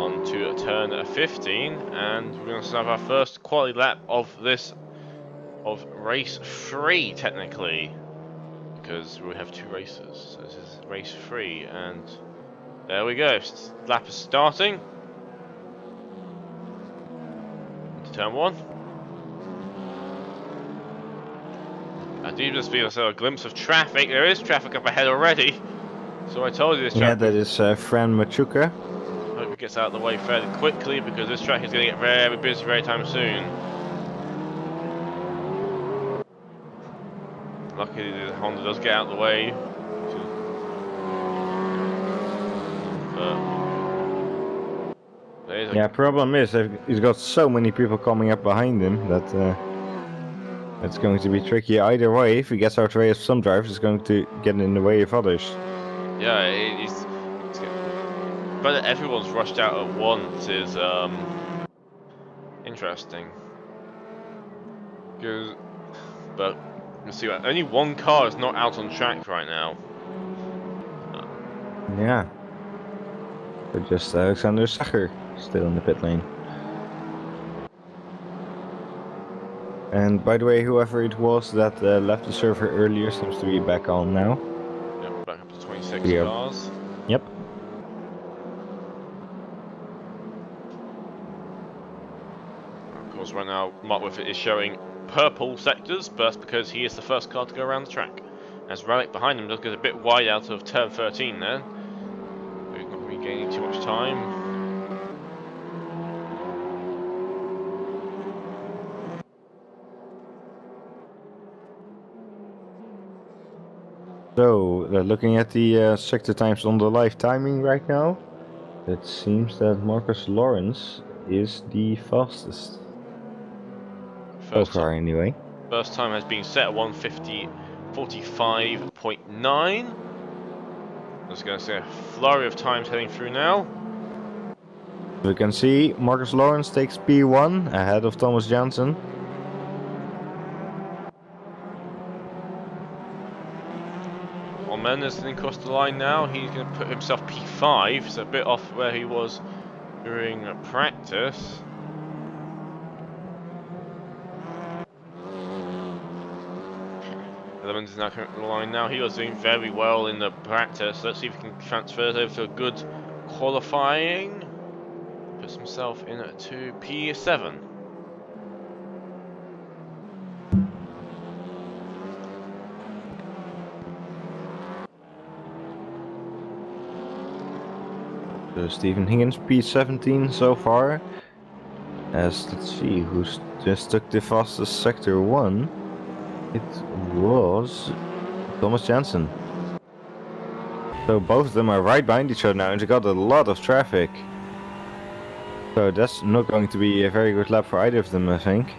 On to turn 15, and we're going to have our first quality lap of race 3 technically, because we have 2 races. So this is race 3, and there we go. Lap is starting. Into turn 1. I do just feel a glimpse of traffic. There is traffic up ahead already. So I told you this track. Yeah, that is Fran Machuca. Hope it gets out of the way fairly quickly because this track is going to get very busy very time soon. Luckily the Honda does get out of the way. Yeah, problem is he's got so many people coming up behind him that it's going to be tricky either way. If he gets out of the way of some drivers, it's going to get in the way of others. Yeah, but everyone's rushed out at once is interesting. But you see, only one car is not out on track right now. Yeah. But just Alexander Sacher still in the pit lane. And by the way, whoever it was that left the server earlier seems to be back on now. Yep, back up to 26 cars. Yep. Of course, right now Mark Whiffett is showing purple sectors, but that's because he is the first car to go around the track. As Relic behind him does get a bit wide out of turn 13 there. He's not really gaining too much time. So, looking at the sector times on the live timing right now, it seems that Marcus Lawrence is the fastest. So far, anyway. First time has been set at 1:50:45.9. I was going to say a flurry of times heading through now. We can see Marcus Lawrence takes P1 ahead of Thomas Jansen. Mendes is across the line now. He's going to put himself P5, so a bit off where he was during practice. Mendes is now coming to the line now. He was doing very well in the practice. Let's see if he can transfer it over to a good qualifying. Puts himself in to P7. So Stephen Higgins P17 so far. As let's see who's just took the fastest sector 1. It was Thomas Jansen. So both of them are right behind each other now and they got a lot of traffic. So that's not going to be a very good lap for either of them, I think.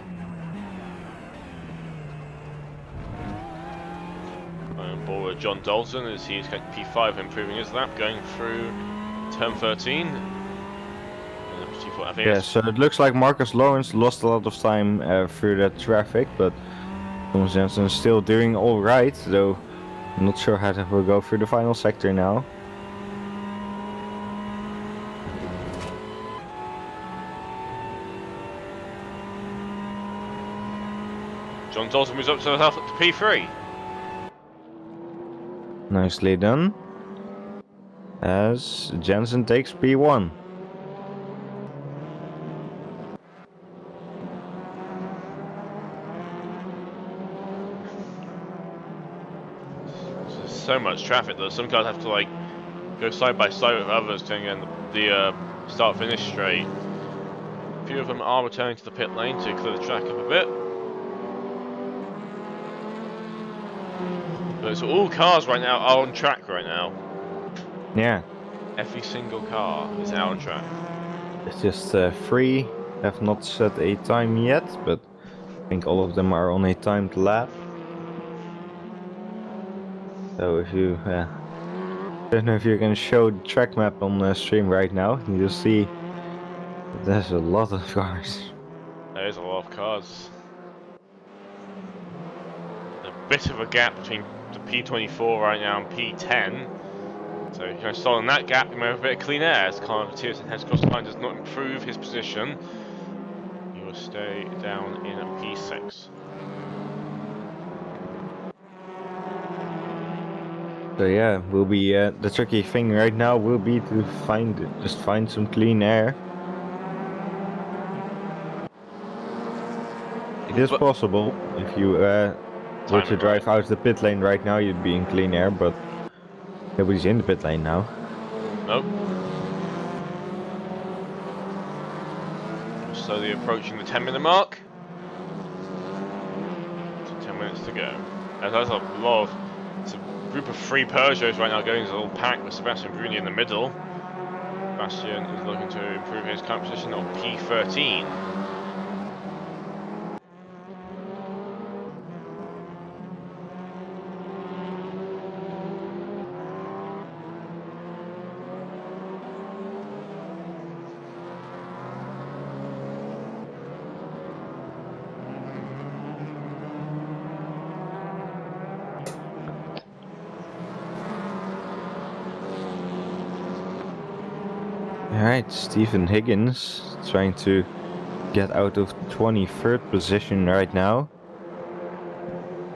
On board with John Dalton as he's got P5 improving his lap going through turn 13. Yeah, so it looks like Marcus Lawrence lost a lot of time through that traffic, but Thomas Jansen is still doing alright, though I'm not sure how that will go through the final sector now. John Dalton moves up to P3. Nicely done. As Jansen takes P1. There's so much traffic that some cars have to like go side by side with others to get the start-finish straight. A few of them are returning to the pit lane to clear the track up a bit. But so all cars right now are on track right now. Yeah. Every single car is out on track. It's just 3 have not set a time yet, but I think all of them are on a timed lap. So if you, I don't know if you can show the track map on the stream right now, you'll see that there's a lot of cars. There is a lot of cars. A bit of a gap between the P24 right now and P10. So kind of solving that gap, you know, a bit of clean air as kind of Mathias heads across the line does not improve his position. He will stay down in P6. So yeah, will be the tricky thing right now will be to just find some clean air. It is possible if you were to drive out the pit lane right now, you'd be in clean air, but nobody's in the pit lane now. Nope. Slowly approaching the 10-minute mark. So 10 minutes to go. There's a lot of, it's a group of 3 Peugeots right now going as a little pack with Sebastian Bruni in the middle. Sebastian is looking to improve his current position on P13. Alright, Stephen Higgins trying to get out of 23rd position right now.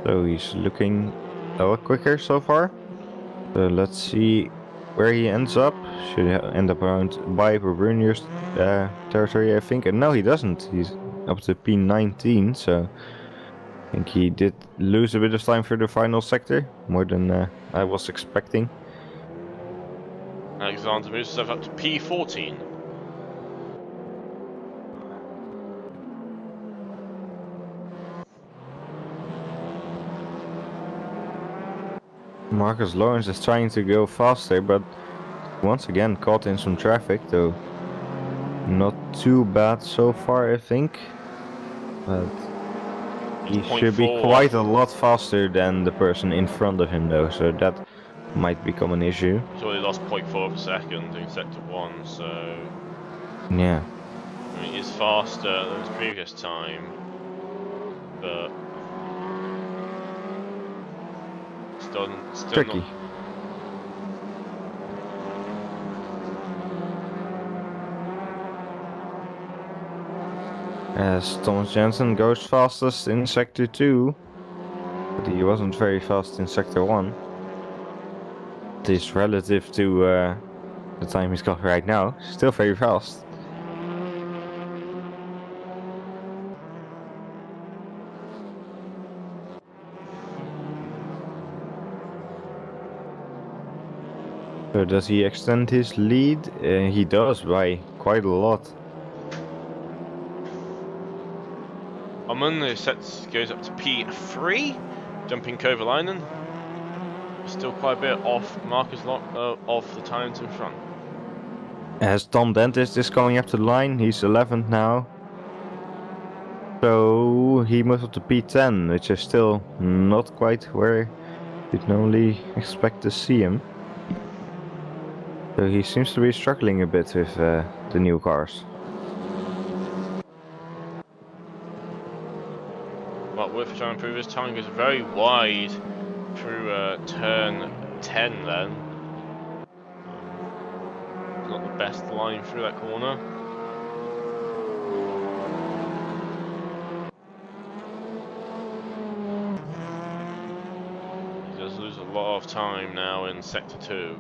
So he's looking a lot quicker so far. So let's see where he ends up. Should end up around by Brunier's territory, I think. And no, he doesn't. He's up to P19, so I think he did lose a bit of time for the final sector, more than I was expecting. Alexander moves himself up to P14. Marcus Lawrence is trying to go faster, but once again caught in some traffic, though not too bad so far, I think. But he should be quite a lot faster than the person in front of him, though, so that might become an issue. So he lost 0.4 per second in sector 1, so yeah. I mean, he's faster than his previous time, but still tricky. As Thomas Jensen goes fastest in sector 2, but he wasn't very fast in sector 1. At least relative to the time he's got right now, still very fast. So does he extend his lead? He does by quite a lot. Oman goes up to P3, jumping Kovalainen. Still quite a bit off Marcus off the times in front. As Tom Dentist is coming up to the line, he's 11th now. So he moved up to P10, which is still not quite where you'd normally expect to see him. So he seems to be struggling a bit with the new cars. But Whitford trying to improve his time, goes very wide through turn 10 then. Not the best line through that corner. He does lose a lot of time now in sector 2.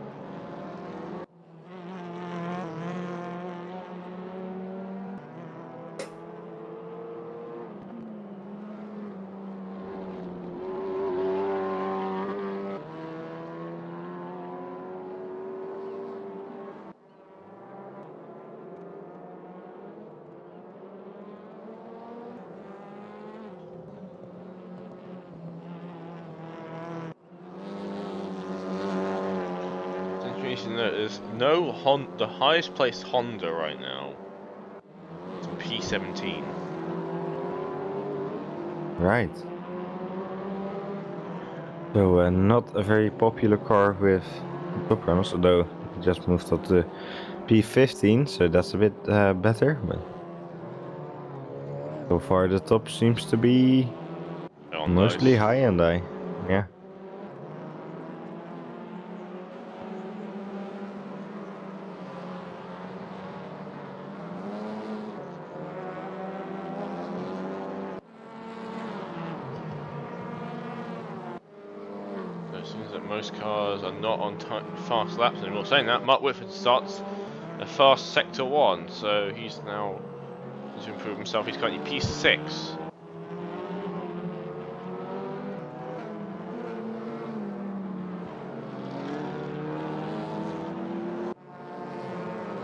There's no the highest placed Honda right now. It's P17. Right. So not a very popular car with top runners, although he just moved up to P15, so that's a bit better. But so far the top seems to be mostly high-end. Yeah. most cars are not on fast laps anymore. Saying that, Mark Whitford starts a fast sector 1, so he's now to improve himself. He's currently P6.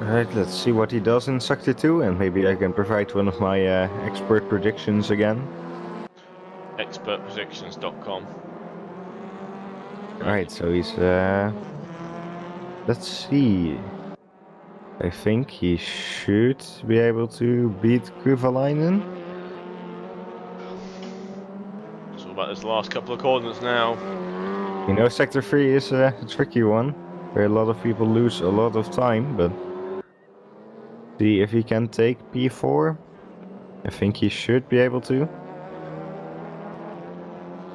Alright, let's see what he does in Sector 2, and maybe I can provide one of my expert predictions again. Expertpredictions.com. Alright, so he's... let's see. I think he should be able to beat Kuvalainen. It's all about his last couple of corners now. You know, Sector 3 is a tricky one, where a lot of people lose a lot of time, but... See if he can take P4. I think he should be able to.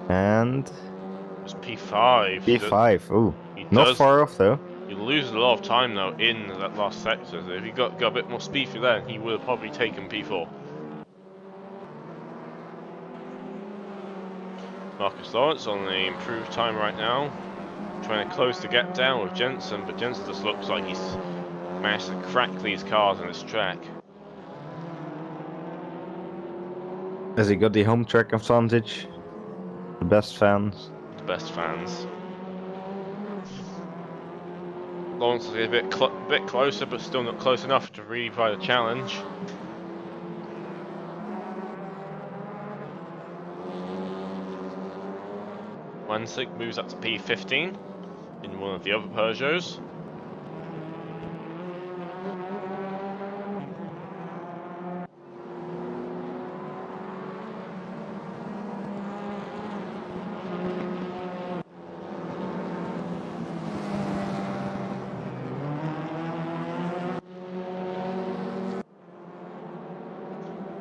And... It's P5. P5, ooh. He Not does, far off though. he loses a lot of time though in that last sector. So if he got a bit more speed through there, he would have probably taken P4. Marcus Lawrence on the improved time right now. Trying to close the gap down with Jensen, but Jensen just looks like he's managed to crack these cars on this track. Has he got the home track advantage? The best fans. The best fans. Lawrence is a bit closer, but still not close enough to really provide a challenge. Wansig moves up to P15 in one of the other Peugeots.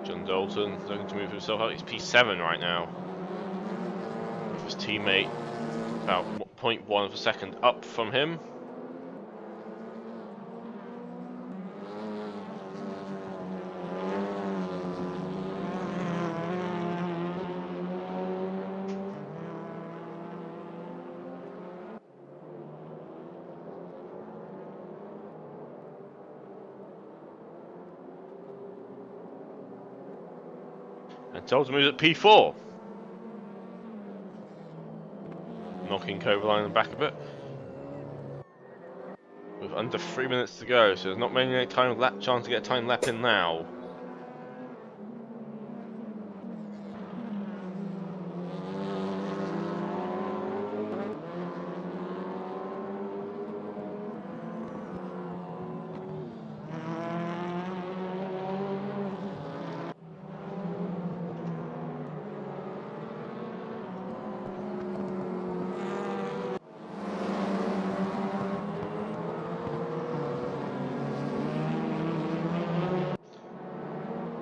John Dalton looking to move himself out. He's P7 right now. His teammate about 0.1 of a second up from him. And Dalton moves at P4. Knocking Kovalainen back a bit. With under 3 minutes to go, so there's not many chance to get a time lap in now.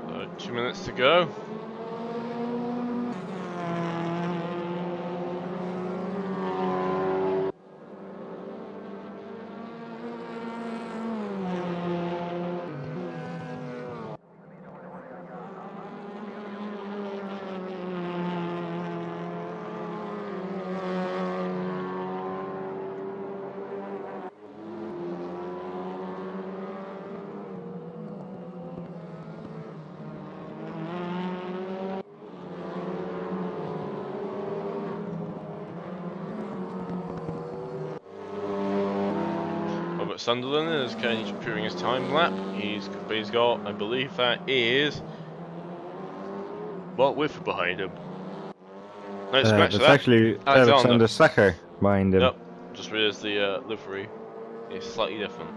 So 2 minutes to go. Sunderland is currently improving his time lap. He's got, I believe that is Mark Whitford behind him. No, scratch That's that. actually Alexander Sacher behind him. Yep, just realised the livery is slightly different.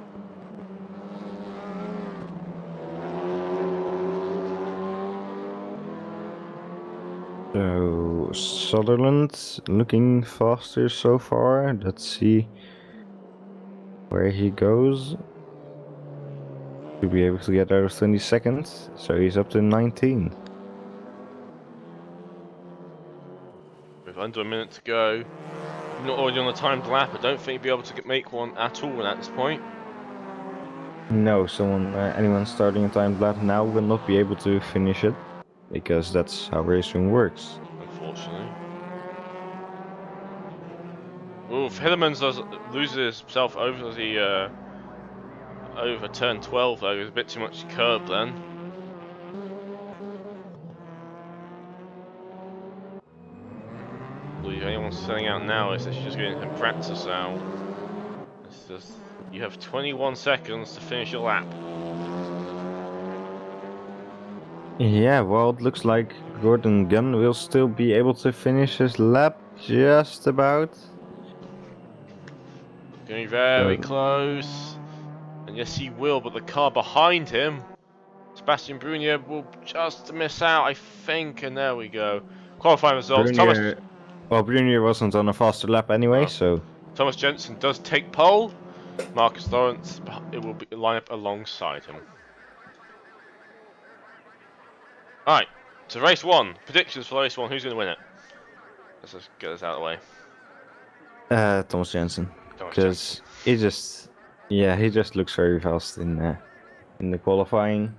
So Sutherland looking faster so far. Let's see where he goes. To be able to get out of 20 seconds, so he's up to 19. With under a minute to go, not already on the timed lap. I don't think he'll be able to make one at all at this point. No, anyone starting a timed lap now will not be able to finish it, because that's how racing works. Unfortunately. Oof, Hillemans loses himself over the over turn 12 though. There's a bit too much curb then. Well, if anyone's setting out now, it's actually just getting some practice out. It's just, you have 21 seconds to finish your lap. Yeah, well, it looks like Gordon Gunn will still be able to finish his lap just about. Getting very close. And yes, he will, but the car behind him, Sebastian Brunier, will just miss out, I think. And there we go. Qualifying results. Brunier wasn't on a faster lap anyway, so. Thomas Jensen does take pole. Marcus Lawrence, it will be line up alongside him. Alright, so race 1. Predictions for race 1. Who's going to win it? Let's just get this out of the way. Thomas Jensen. Because he just looks very fast in the qualifying.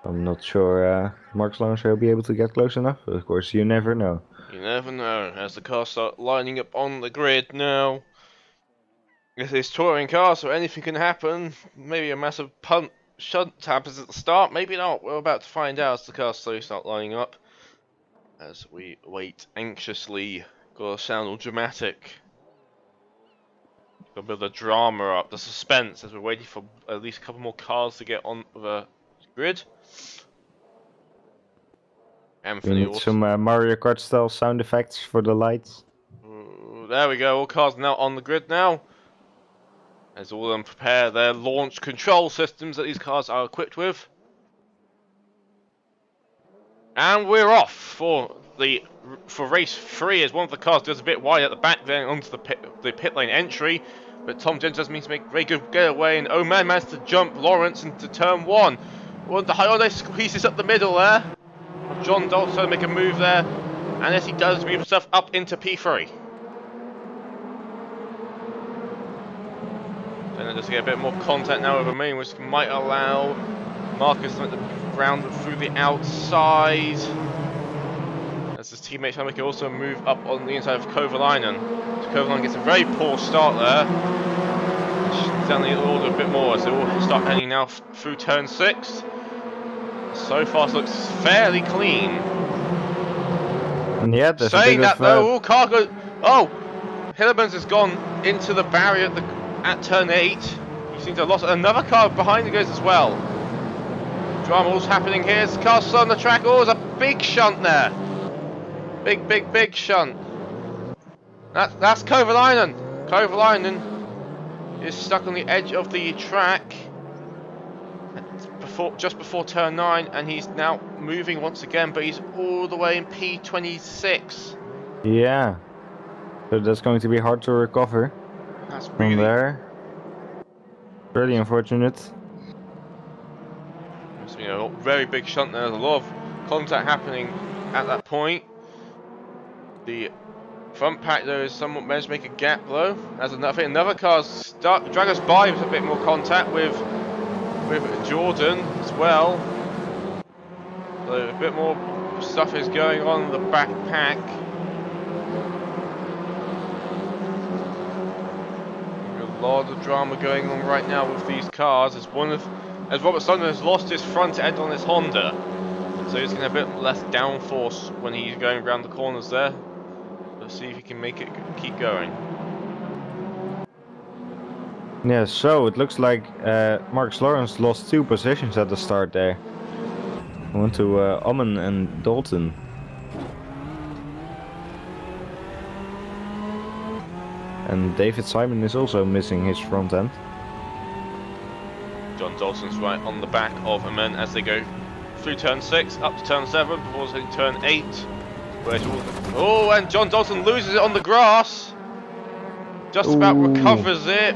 I'm not sure Marcus Lawrence will be able to get close enough, but of course you never know. You never know, as the cars start lining up on the grid now. This is touring car, so anything can happen. Maybe a massive shunt happens at the start, maybe not. We're about to find out as the cars slowly start lining up. As we wait anxiously. Gotta sound all dramatic. Got a bit of the drama up, the suspense as we're waiting for at least a couple more cars to get on the grid. We need some Mario Kart style sound effects for the lights. There we go, all cars now on the grid now. As all of them prepare their launch control systems that these cars are equipped with. And we're off for race 3 as one of the cars does a bit wide at the back then onto the pit lane entry. But Tom Jensen does mean to make a very good getaway, and Oman managed to jump Lawrence into turn 1. Well, the Hyundai squeezes up the middle there. John Dalton make a move there, and as he does, move himself up into P3. Then just get a bit more contact now over main, which might allow Marcus to make the round through the outside. As his teammate trying to make also move up on the inside of Kovalainen. So Kovalainen gets a very poor start there. Down the order a bit more as they all start heading now through turn 6. So far, it looks fairly clean. And yeah, there's saying that though, all cargo. Oh, Hillemans has gone into the barrier at turn 8. He seems to have lost another car behind him goes as well. Drama all's happening here. There's cars on the track. Oh, there's a big shunt there. Big shunt. That's Kovalainen. Kovalainen is stuck on the edge of the track. Just before turn 9, and he's now moving once again, but he's all the way in P26. Yeah, so that's going to be hard to recover. That's from there. Really unfortunate. So, you know, very big shunt there. There's a lot of contact happening at that point. The front pack though is somewhat managed to make a gap though. As another car's drag us by with a bit more contact with Jordan as well. So a bit more stuff is going on in the back pack. A lot of drama going on right now with these cars as Robert Sutton has lost his front end on his Honda. So he's going to have a bit less downforce when he's going around the corners there. Let's see if he can make it keep going. Yeah, so it looks like Marcus Lawrence lost 2 positions at the start there. I went to Omen and Dalton. And David Simon is also missing his front end. John Dalton's right on the back of Amen as they go through turn 6 up to turn 7 before hitting turn 8. Oh, and John Dalton loses it on the grass. Just about recovers it.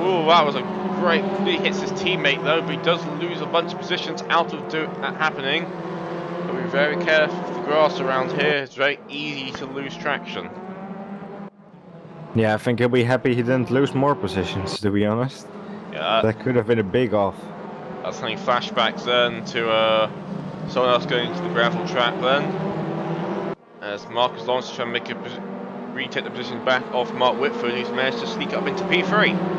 Oh, that was a great. He hits his teammate though, but he does lose a bunch of positions out of that happening. But be very careful with the grass around here. It's very easy to lose traction. Yeah, I think he'll be happy he didn't lose more positions, to be honest. Yeah, that could have been a big off. That's something flashbacks then to someone else going to the gravel track then. As Marcus Lawrence is trying to make retake the position back off Mark Whitford, who's managed to sneak up into P3.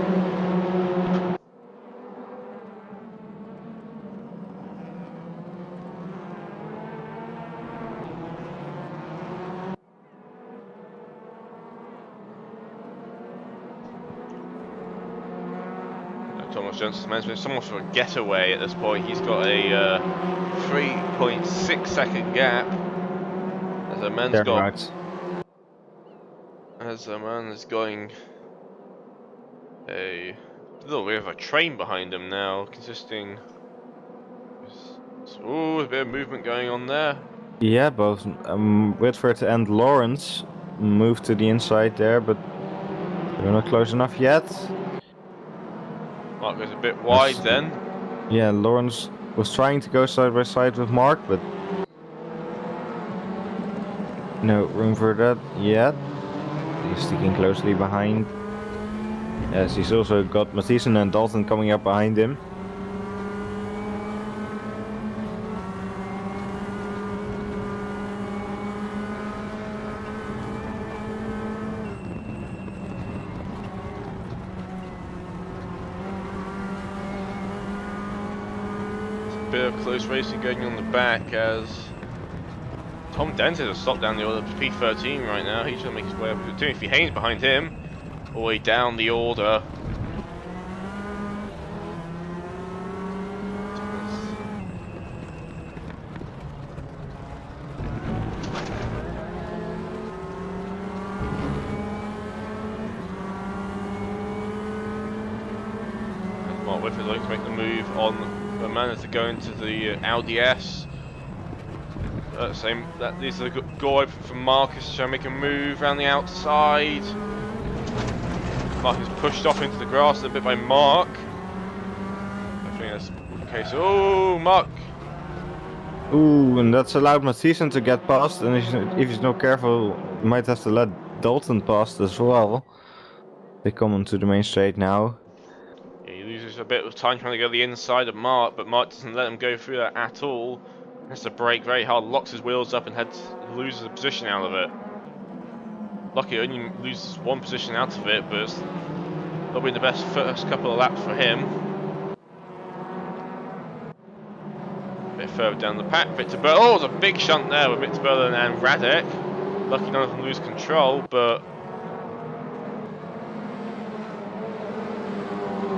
Thomas Johnson's management somewhat of a getaway at this point. He's got a 3.6 second gap as a man's man is going a little bit of a train behind him now, consisting. Ooh, a bit of movement going on there. Yeah, both Whitford and Lawrence moved to the inside there, but they're not close enough yet. Mark goes a bit wide then. Yeah, Lawrence was trying to go side by side with Mark, but no room for that yet. He's sticking closely behind. Yes, he's also got Mathieson and Dalton coming up behind him. Bit of close racing going on the back as Tom Dent has stopped down the order of P13 right now. He's trying to make his way up to Timothy Haynes behind him, all the way down the order. Mark Whitford looking to make the move on the man to go into the Audi S. These are the go from Marcus trying to make a move around the outside. Marcus pushed off into the grass a bit by Mark. I think that's the case. Oh, Mark! Ooh, and that's allowed Mathieson to get past, and if he's not careful, he might have to let Dalton pass as well. They come onto the main straight now. Yeah, he loses a bit of time trying to go the inside of Mark, but Mark doesn't let him go through that at all. Has to brake very hard, locks his wheels up and loses a position out of it. Lucky only loses one position out of it, but that'll be the best first couple of laps for him. A bit further down the pack, Victor Berlin. Oh, there's a big shunt there with Victor Berlin and Radek. Lucky none of them lose control, but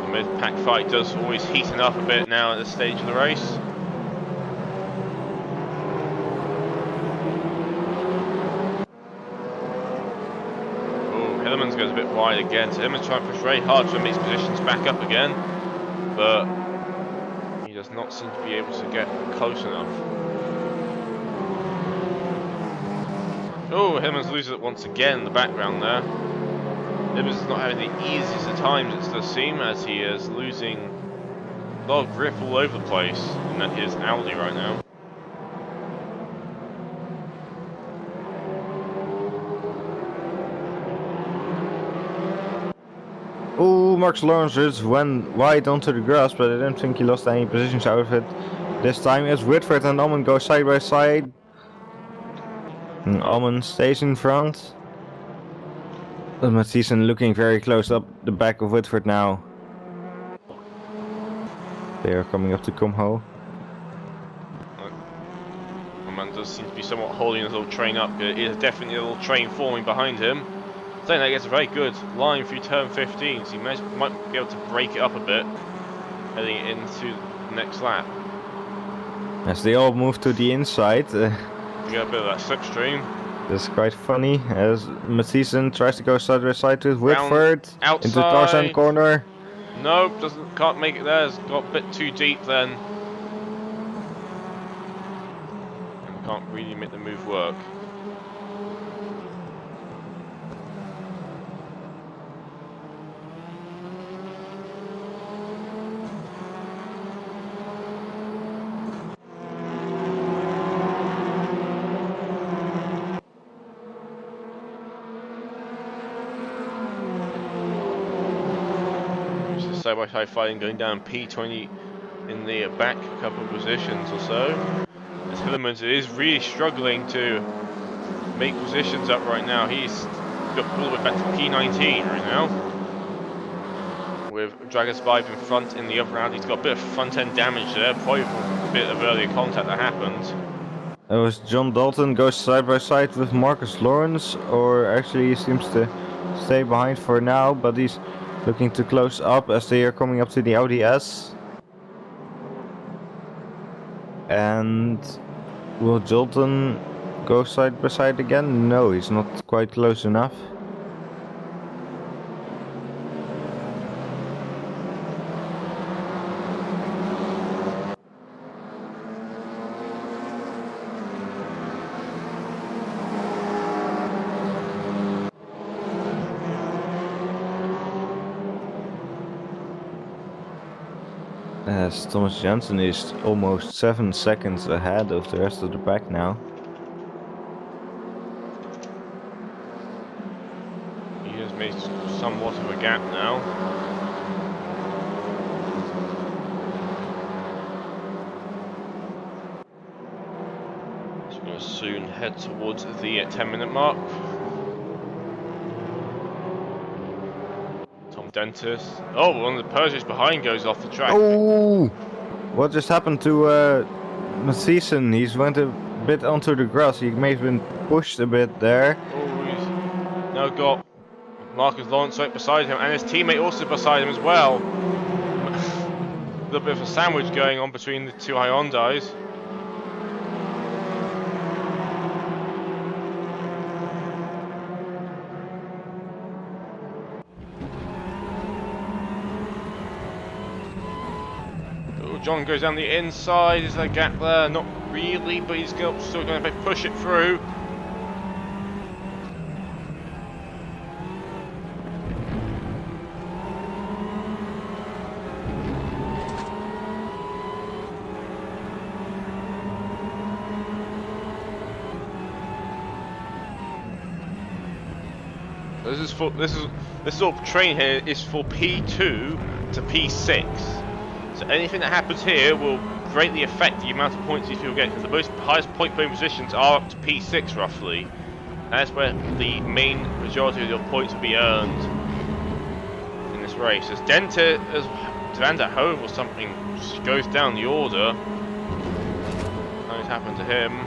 the mid-pack fight does always heating up a bit now at this stage of the race. Hillemans goes a bit wide again, so Hillemans trying to push very hard to make his positions back up again, but he does not seem to be able to get close enough. Oh, Hillemans loses it once again in the background there. Hillemans is not having the easiest of times, it does seem, as he is losing a lot of grip all over the place in his Audi right now. Ooh, Max Lawrence went wide onto the grass, but I don't think he lost any positions out of it this time. As Whitford and Almond go side by side. And Almond stays in front. But Mathieson looking very close up the back of Whitford now. They are coming up to Comho. Man does seem to be somewhat holding his little train up. It is definitely a little train forming behind him. Saying that gets a very good line through turn 15, so he might be able to break it up a bit heading into the next lap. As they all move to the inside. You get a bit of that slipstream. That's quite funny, as Mathieson tries to go side by side with Whitford outside. into Tarzan corner. Nope, can't make it there. It's got a bit too deep then. And can't really make the move work. Side by side fighting going down P20 in the back couple of positions or so. As Hillemans is really struggling to make positions up right now. He's got all the way back to P19 right now. With Dragon Survive in front in the other round. He's got a bit of front end damage there, probably from a bit of earlier contact that happened. It was John Dalton goes side by side with Marcus Lawrence, or actually he seems to stay behind for now, but he's looking to close up as they are coming up to the ODS. And will Dalton go side by side again? No, he's not quite close enough. As Thomas Jensen is almost 7 seconds ahead of the rest of the pack now. He has made somewhat of a gap now. He's going to soon head towards the 10-minute mark. Dentist. Oh, one of the Persians behind goes off the track. Oh! What just happened to Mathieson? He's went a bit onto the grass. He may have been pushed a bit there. Oh, he's now got Marcus Lawrence right beside him, and his teammate also beside him as well. A little bit of a sandwich going on between the two Hyundais. John goes down the inside. Is there a gap there? Not really, but he's still going to push it through. This sort of train here is for P2 to P6. So anything that happens here will greatly affect the amount of points these people get, because the highest point paying positions are up to P6 roughly. That's where the main majority of your points will be earned in this race. As Van der Hove or something just goes down the order. Nothing's happened to him.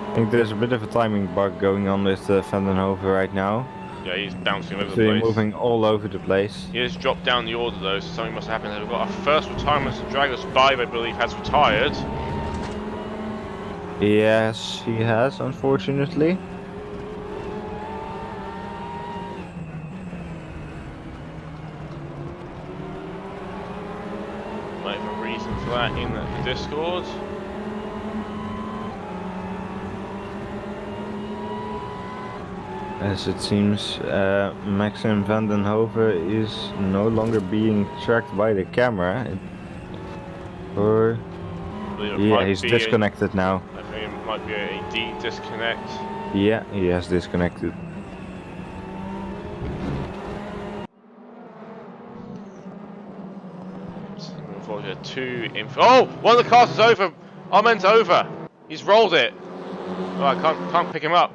I think there's a bit of a timing bug going on with Van den Hove right now. Yeah, he's bouncing over the So place. moving all over the place. He has dropped down the order though, so something must have happened. We've got our first retirement. So Dragon Survive, I believe, has retired. Yes, he has, unfortunately. Might have a reason for that in the Discord. As it seems, Maxim van den Hove is no longer being tracked by the camera. Yeah, he's disconnected now. I think it might be a disconnect. Yeah, he has disconnected. Oh, one of the cars is over. Armand's over. He's rolled it. Oh, I can't pick him up.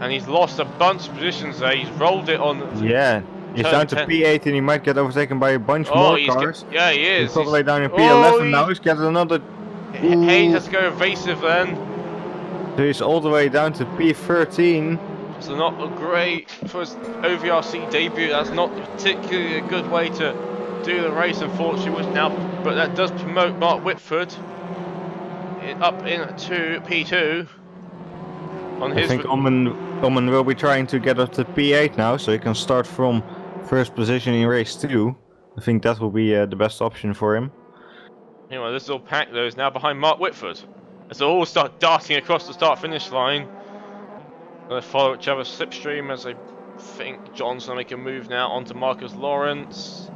And he's lost a bunch of positions there. He's rolled it on. Yeah, he's down to P8 and he might get overtaken by a bunch more cars. Yeah, he is. He's all the way down in P11 now. He's got another. Hayes has to go evasive then. So he's all the way down to P13. So not great for his OVRC debut. That's not particularly a good way to do the race, unfortunately. Now, but that does promote Mark Whitford up into P2. I think Omen will be trying to get up to P8 now, so he can start from first position in race 2. I think that will be the best option for him. Anyway, this little pack though is now behind Mark Whitford. As they all start darting across the start-finish line. They follow each other's slipstream as I think John's going to make a move now onto Marcus Lawrence.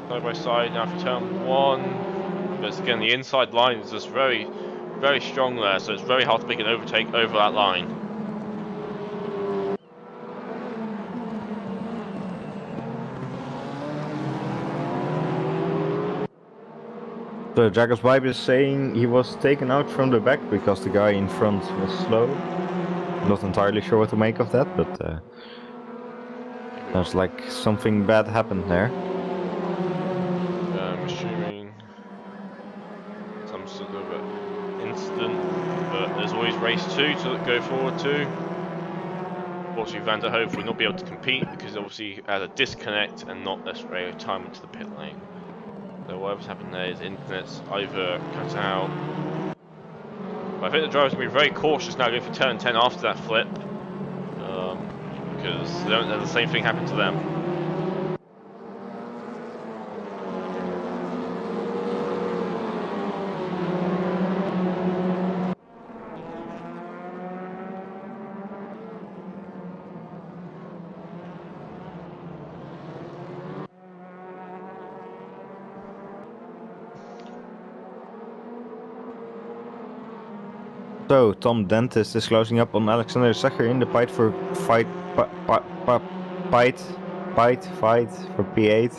Side by side now for turn 1. But again, the inside line is just very strong there, so it's very hard to make an overtake over that line. So Jacob's Vibe is saying he was taken out from the back because the guy in front was slow. Not entirely sure what to make of that, but sounds like something bad happened there. I'm assuming some sort of incident, but there's always race 2 to go forward to. Unfortunately, Van der Hoef will not be able to compete because obviously he had a disconnect and not necessarily a time into the pit lane. So whatever's happened there is internet's either cut out. But I think the driver's going to be very cautious now going for turn 10 after that flip. Because they don't let the same thing happen to them. So Tom Dentist is closing up on Alexander Sacher in the fight for fight for P8.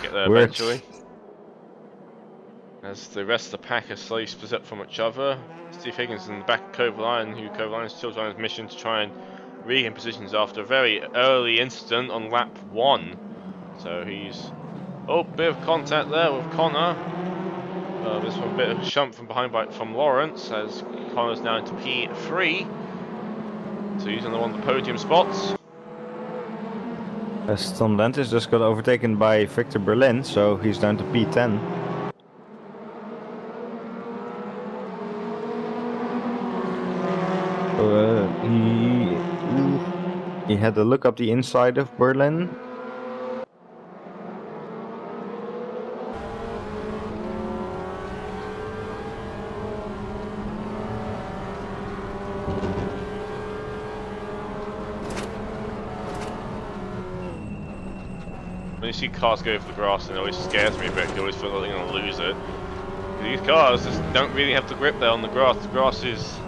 Get there Words. eventually. As the rest of the pack are slowly split up from each other. Steve Higgins in the back of Kovalainen, who Kovalainen is still trying his mission to try and regain positions after a very early incident on lap 1. So he's... Oh, bit of contact there with Connor. There's a bit of a shunt from behind from Lawrence, as Connor's now into P3. So he's on one of the podium spots. As Tom Dentist just got overtaken by Victor Berlin, so he's down to P10. He had a look up the inside of Berlin. When you see cars go over the grass, it always scares me a bit. You always feel like they're going to lose it. These cars just don't really have the grip there on the grass. The grass is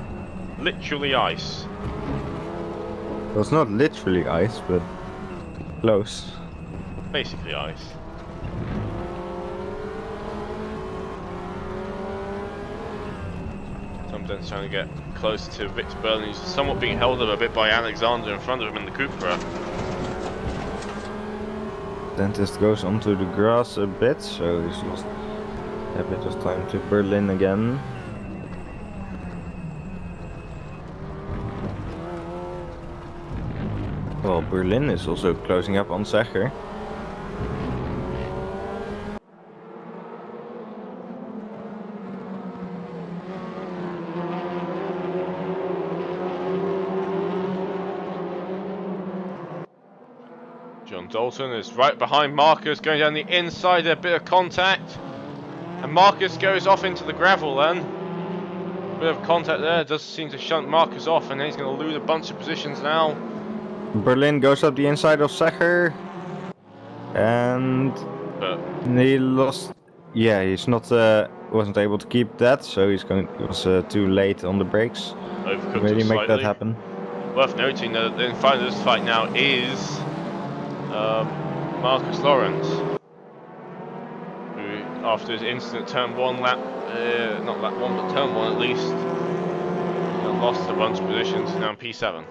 literally ice. Well, it's not literally ice, but close. Basically ice. Sometimes trying to get close to Victor Berlin, who's somewhat being held up a bit by Alexander in front of him in the Cupra. Dentist goes onto the grass a bit, so he's lost a bit of time to Berlin again. Well, Berlin is also closing up on Sacher. John Dalton is right behind Marcus, going down the inside, a bit of contact. And Marcus goes off into the gravel then. Bit of contact there, does seem to shunt Marcus off, and then he's going to lose a bunch of positions now. Berlin goes up the inside of Sacher. And he lost. Yeah, he's not wasn't able to keep that, so he was too late on the brakes. Overcooked Really make slightly. that happen. Worth noting that in front of this fight now is Marcus Lawrence, who after his incident turn 1 lap, not lap 1 but turn 1 at least, lost a bunch of positions, now in P7.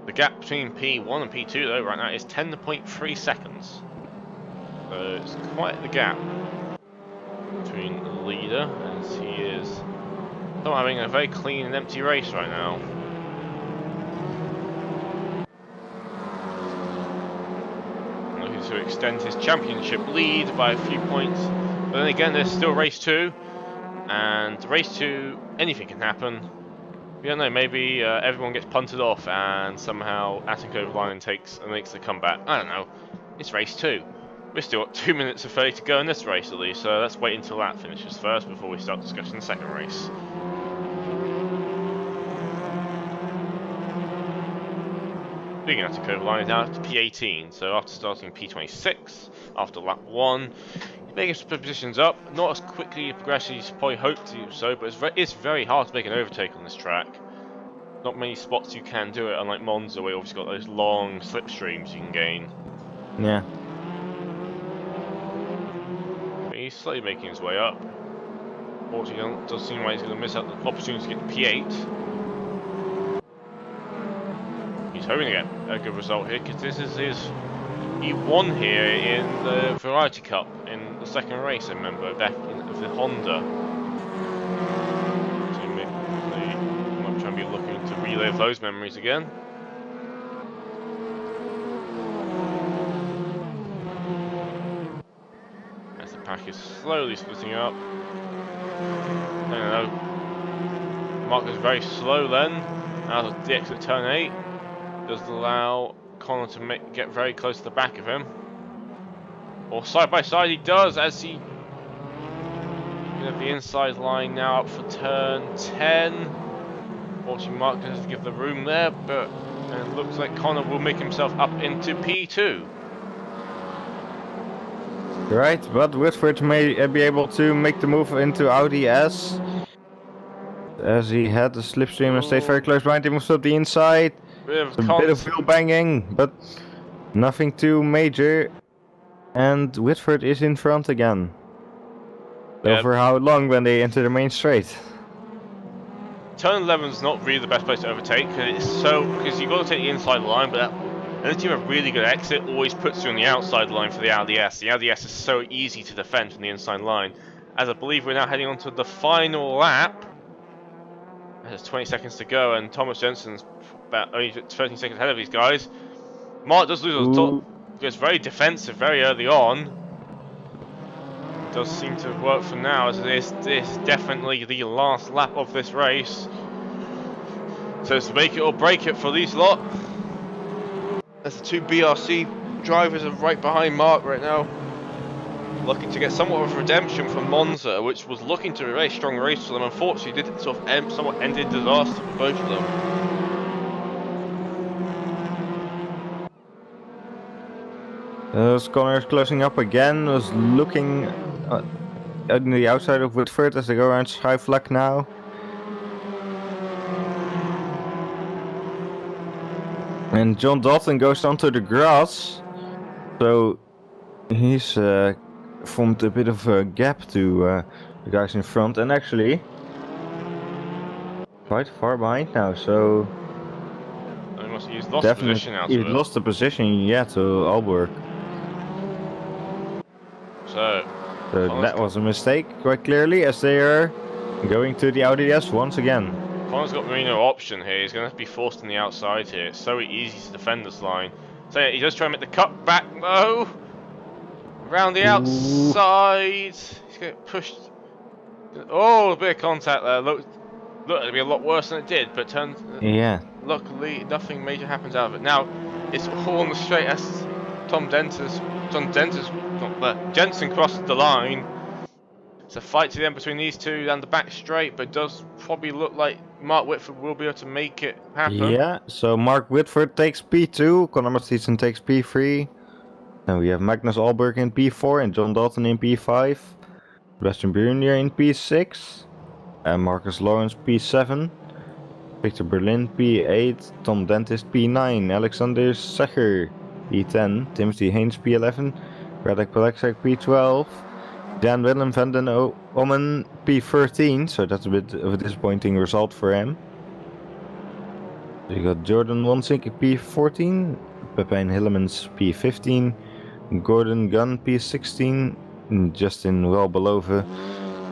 The gap between P1 and P2 though right now is 10.3 seconds. So it's quite the gap between the leader, as he is still having a very clean and empty race right now. And looking to extend his championship lead by a few points. But then again, there's still race 2. And race 2, anything can happen. We don't know, maybe everyone gets punted off and somehow Atten Kovalainen makes the comeback. I don't know. It's race 2. We've still got 2 minutes of 30 to go in this race at least, so let's wait until that finishes first before we start discussing the second race. Speaking of Atten Kovalainen, now to P18, so after starting P26, after lap 1, he's making some positions up, not as quickly progressing as he probably hoped to do so, but it's very hard to make an overtake on this track. not many spots you can do it, unlike Monza, where you've obviously got those long slipstreams you can gain. Yeah. But he's slowly making his way up. Fortunately, it does seem like he's going to miss out the opportunity to get to P8. He's hoping to get a good result here, because this is his... He won here in the Variety Cup in the second race, I remember, back in the Honda. So he might try and be looking to relive those memories again. As the pack is slowly splitting up. I don't know. Mark is very slow then, out of the exit turn 8. Does allow Connor to get very close to the back of him. Or side by side he does, as he... We have the inside line now up for turn 10. Fortunately, Mark doesn't give the room there, but it looks like Connor will make himself up into P2. Right, but Whitford may be able to make the move into Audi S. As he had the slipstream and stayed very close behind him, moves up the inside. Bit It's a bit of wheel banging, but nothing too major. And Whitford is in front again. Yep. For how long when they enter the main straight? Turn 11 is not really the best place to overtake, because you've got to take the inside line, but unless you have a really good exit, always puts you on the outside line for the Audi S. The Audi S is so easy to defend from the inside line. As I believe we're now heading on to the final lap. There's 20 seconds to go, and Thomas Jensen's about only 13 seconds ahead of these guys. Mark does lose on the top. Gets very defensive very early on. It does seem to work for now, as this is definitely the last lap of this race. So it's make it or break it for these lot. As the two BRC drivers are right behind Mark right now, looking to get somewhat of redemption from Monza, which was looking to be a very strong race for them. Unfortunately, did sort of somewhat end in disaster for both of them. Connor is closing up again, was looking on the outside of Whitford as they go around Sky Flag now. And John Dalton goes onto the grass, so he's formed a bit of a gap to the guys in front, and actually quite far behind now, so He's lost position out of it. He lost the position, yeah, to Alberg. So that was a mistake, quite clearly, as they are going to the Audi S once again. Connor's got no option here. He's going to have to be forced on the outside here. It's so easy to defend this line. So yeah, he does try and make the cut back, though. Around the outside. He's getting pushed. Oh, a bit of contact there. Look, it'd be a lot worse than it did, but yeah. Luckily, nothing major happens out of it. Now, it's all on the straight as Jensen crosses the line. It's a fight to the end between these two down the back straight, but it does probably look like Mark Whitford will be able to make it happen. Yeah, so Mark Whitford takes P2, Conor Mathieson takes P3. And we have Magnus Alberg in P4 and John Dalton in P5. Sebastian Brunier in P6. And Marcus Lawrence P7. Victor Berlin P8. Tom Dentist P9. Alexander Secher P10. Timothy Haynes P11. Radek Pelexak P12. Dan Willem van den Ommen P13, so that's a bit of a disappointing result for him. So you got Jordan Wonsink P14, Pepijn Hillemans P15, Gordon Gunn P16, Justin Welbeloven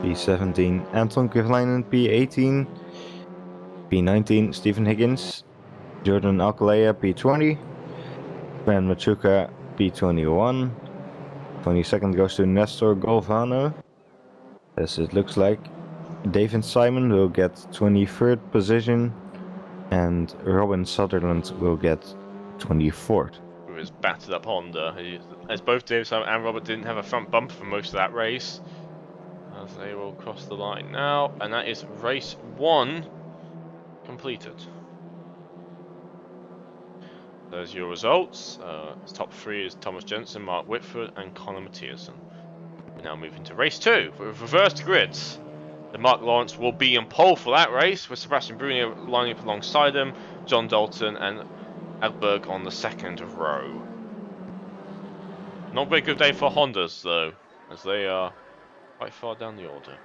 P17, Anton Kivlainen P18, P19 Stephen Higgins, Jordan Alcalaya P20, Van Machuca P21. 22nd goes to Nestor Golvano, as it looks like. David Simon will get 23rd position, and Robin Sutherland will get 24th. With his battered up Honda, as both David Simon and Robert didn't have a front bumper for most of that race, as they will cross the line now, and that is race 1 completed. There's your results. Top 3 is Thomas Jensen, Mark Whitford, and Conor Mathieson. We're now moving to race 2 with reversed grids. Mark Lawrence will be in pole for that race, with Sebastian Bruni lining up alongside him, John Dalton and Edberg on the second row. Not very good day for Hondas though, as they are quite far down the order.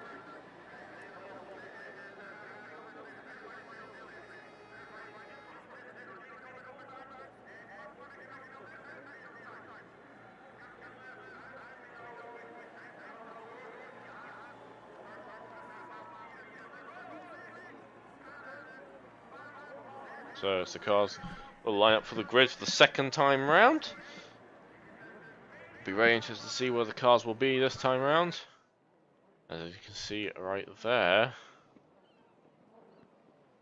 So as the cars will line up for the grid for the second time round. Be very interested to see where the cars will be this time round. As you can see right there.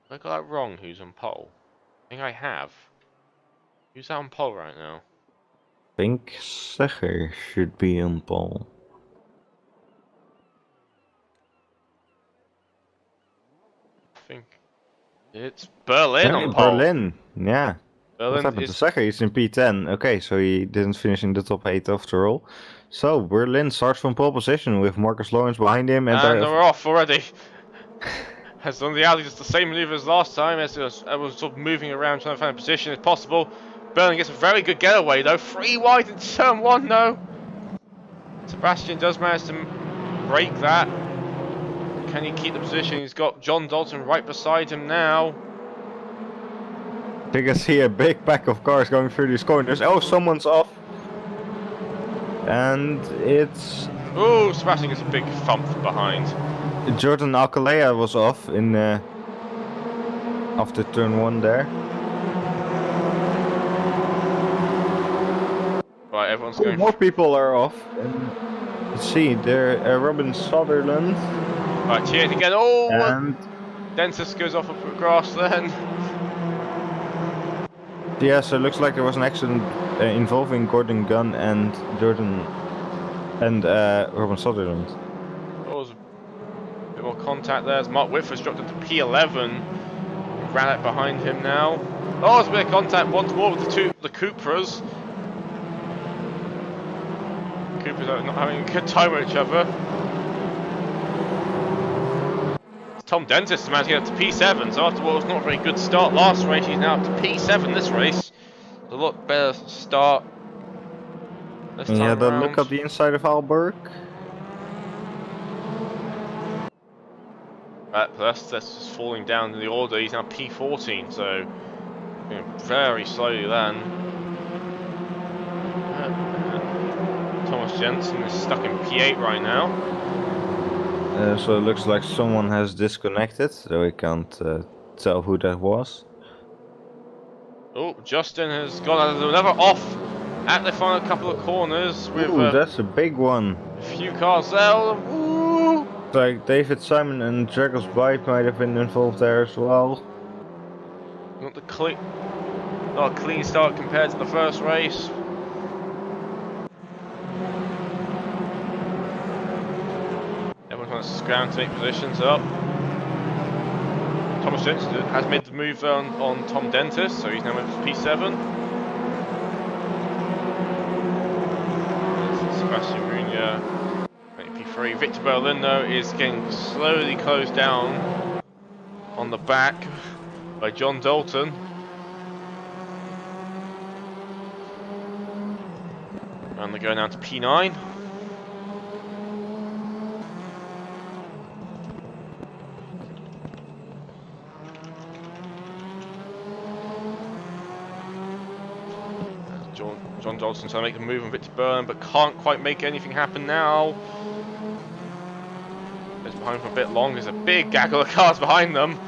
I got that wrong, who's on pole? I think I have. Who's that on pole right now? I think Seger should be on pole. I think it's Berlin on pole. Berlin, yeah. Berlin What happened is... to Seger? He's in P10. Okay, so he didn't finish in the top 8 after all. So Berlin starts from pole position with Marcus Lawrence behind him. And they're off already. Has done the alley, just the same maneuver as last time, as everyone's sort of moving around trying to find a position if possible. Berlin gets a very good getaway though, 3 wide in turn 1 though. Sebastian does manage to break that. Can he keep the position? He's got John Dalton right beside him now. You can see a big pack of cars going through these corners. Oh, someone's off. And it's... Ooh, Sebastian gets a big thump from behind. Jordan Alcalaya was off in after turn 1 there. Right, everyone's going... More people are off. And let's see, there Robin Sutherland. Right, cheering again. Oh, and Dentist goes off of the grass then. Yeah, so it looks like there was an accident involving Gordon Gunn and Jordan and Robin Sutherland. There was a bit more contact there as Mark Whitford's dropped into P11. Ran out behind him now. Oh, there's a bit of contact once more with the Cupras. Cupras are not having a good time with each other. Tom Dentist managed to get up to P7, so after what was not a very good start last race, he's now up to P7 this race. A lot better start this time Yeah, the around. look at the inside of Alberg. That's just falling down in the order. He's now P14, so very slowly then. Thomas Jensen is stuck in P8 right now. So it looks like someone has disconnected, so we can't tell who that was. Oh, Justin has gone another off at the final couple of corners with that's a big one. a few cars there. Ooh. Like David Simon and Drago's Bite might have been involved there as well. Not a clean start compared to the first race. Everyone's trying to scram to make positions up. Thomas Jensen has made the move on Tom Dentist, so he's now moved to P7. Sebastian Brunier, P3. Victor Berlin, though, is getting slowly closed down on the back by John Dalton. And they're going down to P9. John Dalton trying to make the move on Victor Berlin, but can't quite make anything happen now. It's behind for a bit long. There's a big gaggle of cars behind them.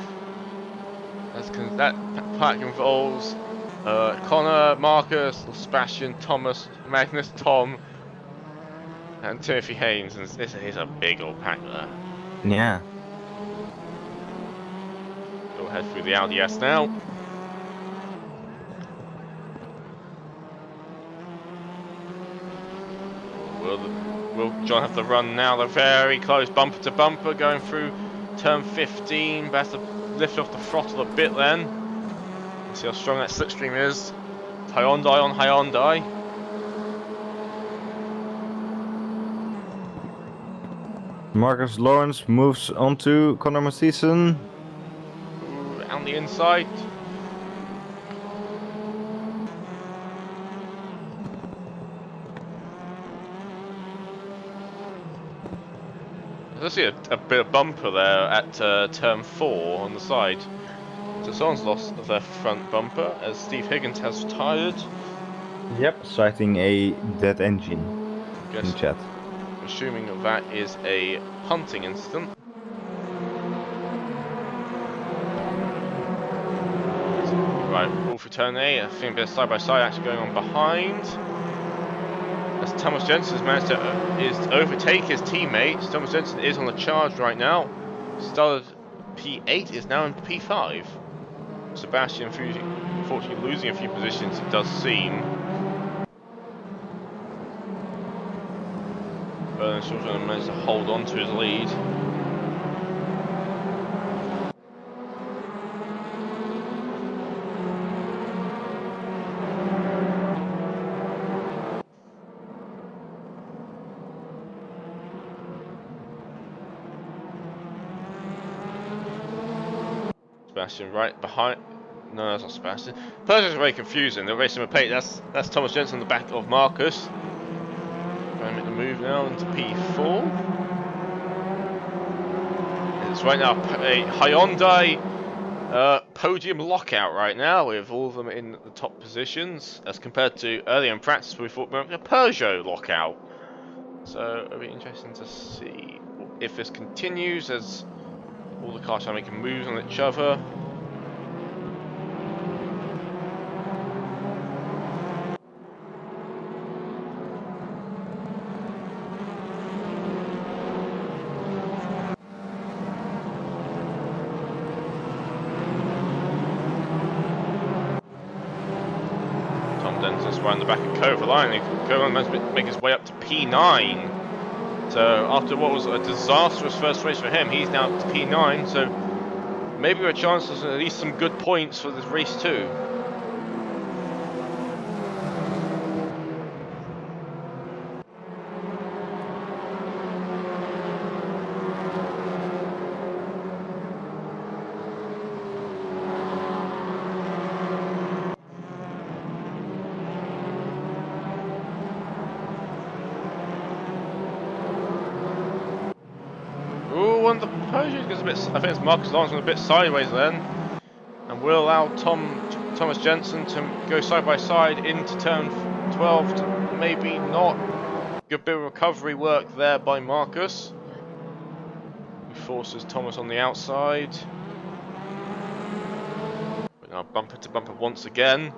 That pack involves Connor, Marcus, Sebastian, Thomas, Magnus, Tom, and Timothy Haynes. And this is a big old pack there. Yeah. We'll head through the Audi S now. Will John have the run now? They're very close, bumper to bumper, going through turn 15. Best to lift off the throttle a bit then. See how strong that slipstream is. Hyundai on Hyundai. Marcus Lawrence moves on to Conor Matheson. Ooh, on the inside. I see a bit of bumper there at turn 4 on the side. So someone's lost their front bumper as Steve Higgins has retired. Yep. Citing a dead engine in chat. I'm assuming that is a punting incident. Right, all for turn A. I think a bit of side-by-side action going on behind. As Thomas Jensen has managed to overtake his teammate. Thomas Jensen is on the charge right now. Started P8, is now in P5. Sebastian, unfortunately, losing a few positions, it does seem. Bernard Shaw's going to manage to hold on to his lead. Sebastian right behind. No, that's not Sebastian. Persia's very confusing. They're racing with Pate. That's Thomas Jensen on the back of Marcus. Trying to make the move now into P4. It's right now a Hyundai podium lockout right now, with all of them in the top positions, as compared to earlier in practice we thought we were a Peugeot lockout. So it'll be interesting to see if this continues as all the cars are making moves on each other. Around the back of Kovalainen. Kovalainen managed to make his way up to P9. So after what was a disastrous first race for him, he's now up to P9. So maybe there are chances of at least some good points for this race too. The Peugeot gets a bit. I think it's Marcus Lawrence a bit sideways then, and will allow Thomas Jensen to go side by side into turn 12. To maybe not. Good bit of recovery work there by Marcus, who forces Thomas on the outside. But now bumper to bumper once again.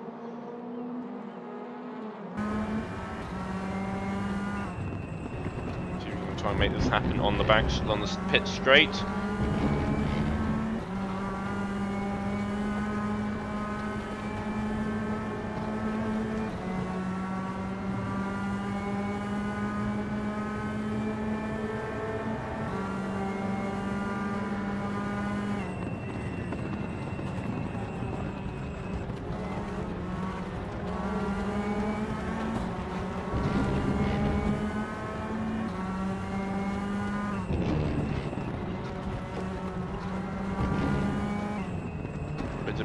Try and make this happen on the pit straight.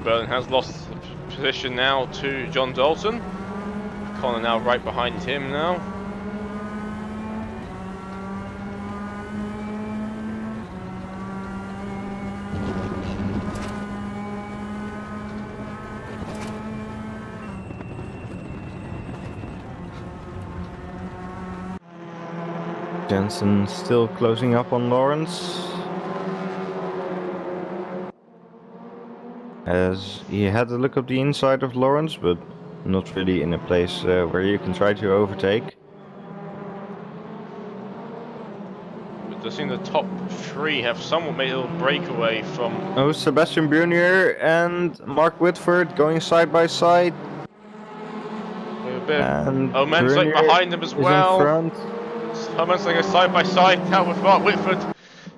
Berlin has lost the position now to John Dalton. Connor now right behind him now. Jensen still closing up on Lawrence, as he had a look up the inside of Lawrence, but not really in a place where you can try to overtake. It does seem the top three have somewhat made a little breakaway from... Oh, Sebastian Brunier and Mark Whitford going side by side. And Omen's like behind them as well. Omen's like a side by side now with Mark Whitford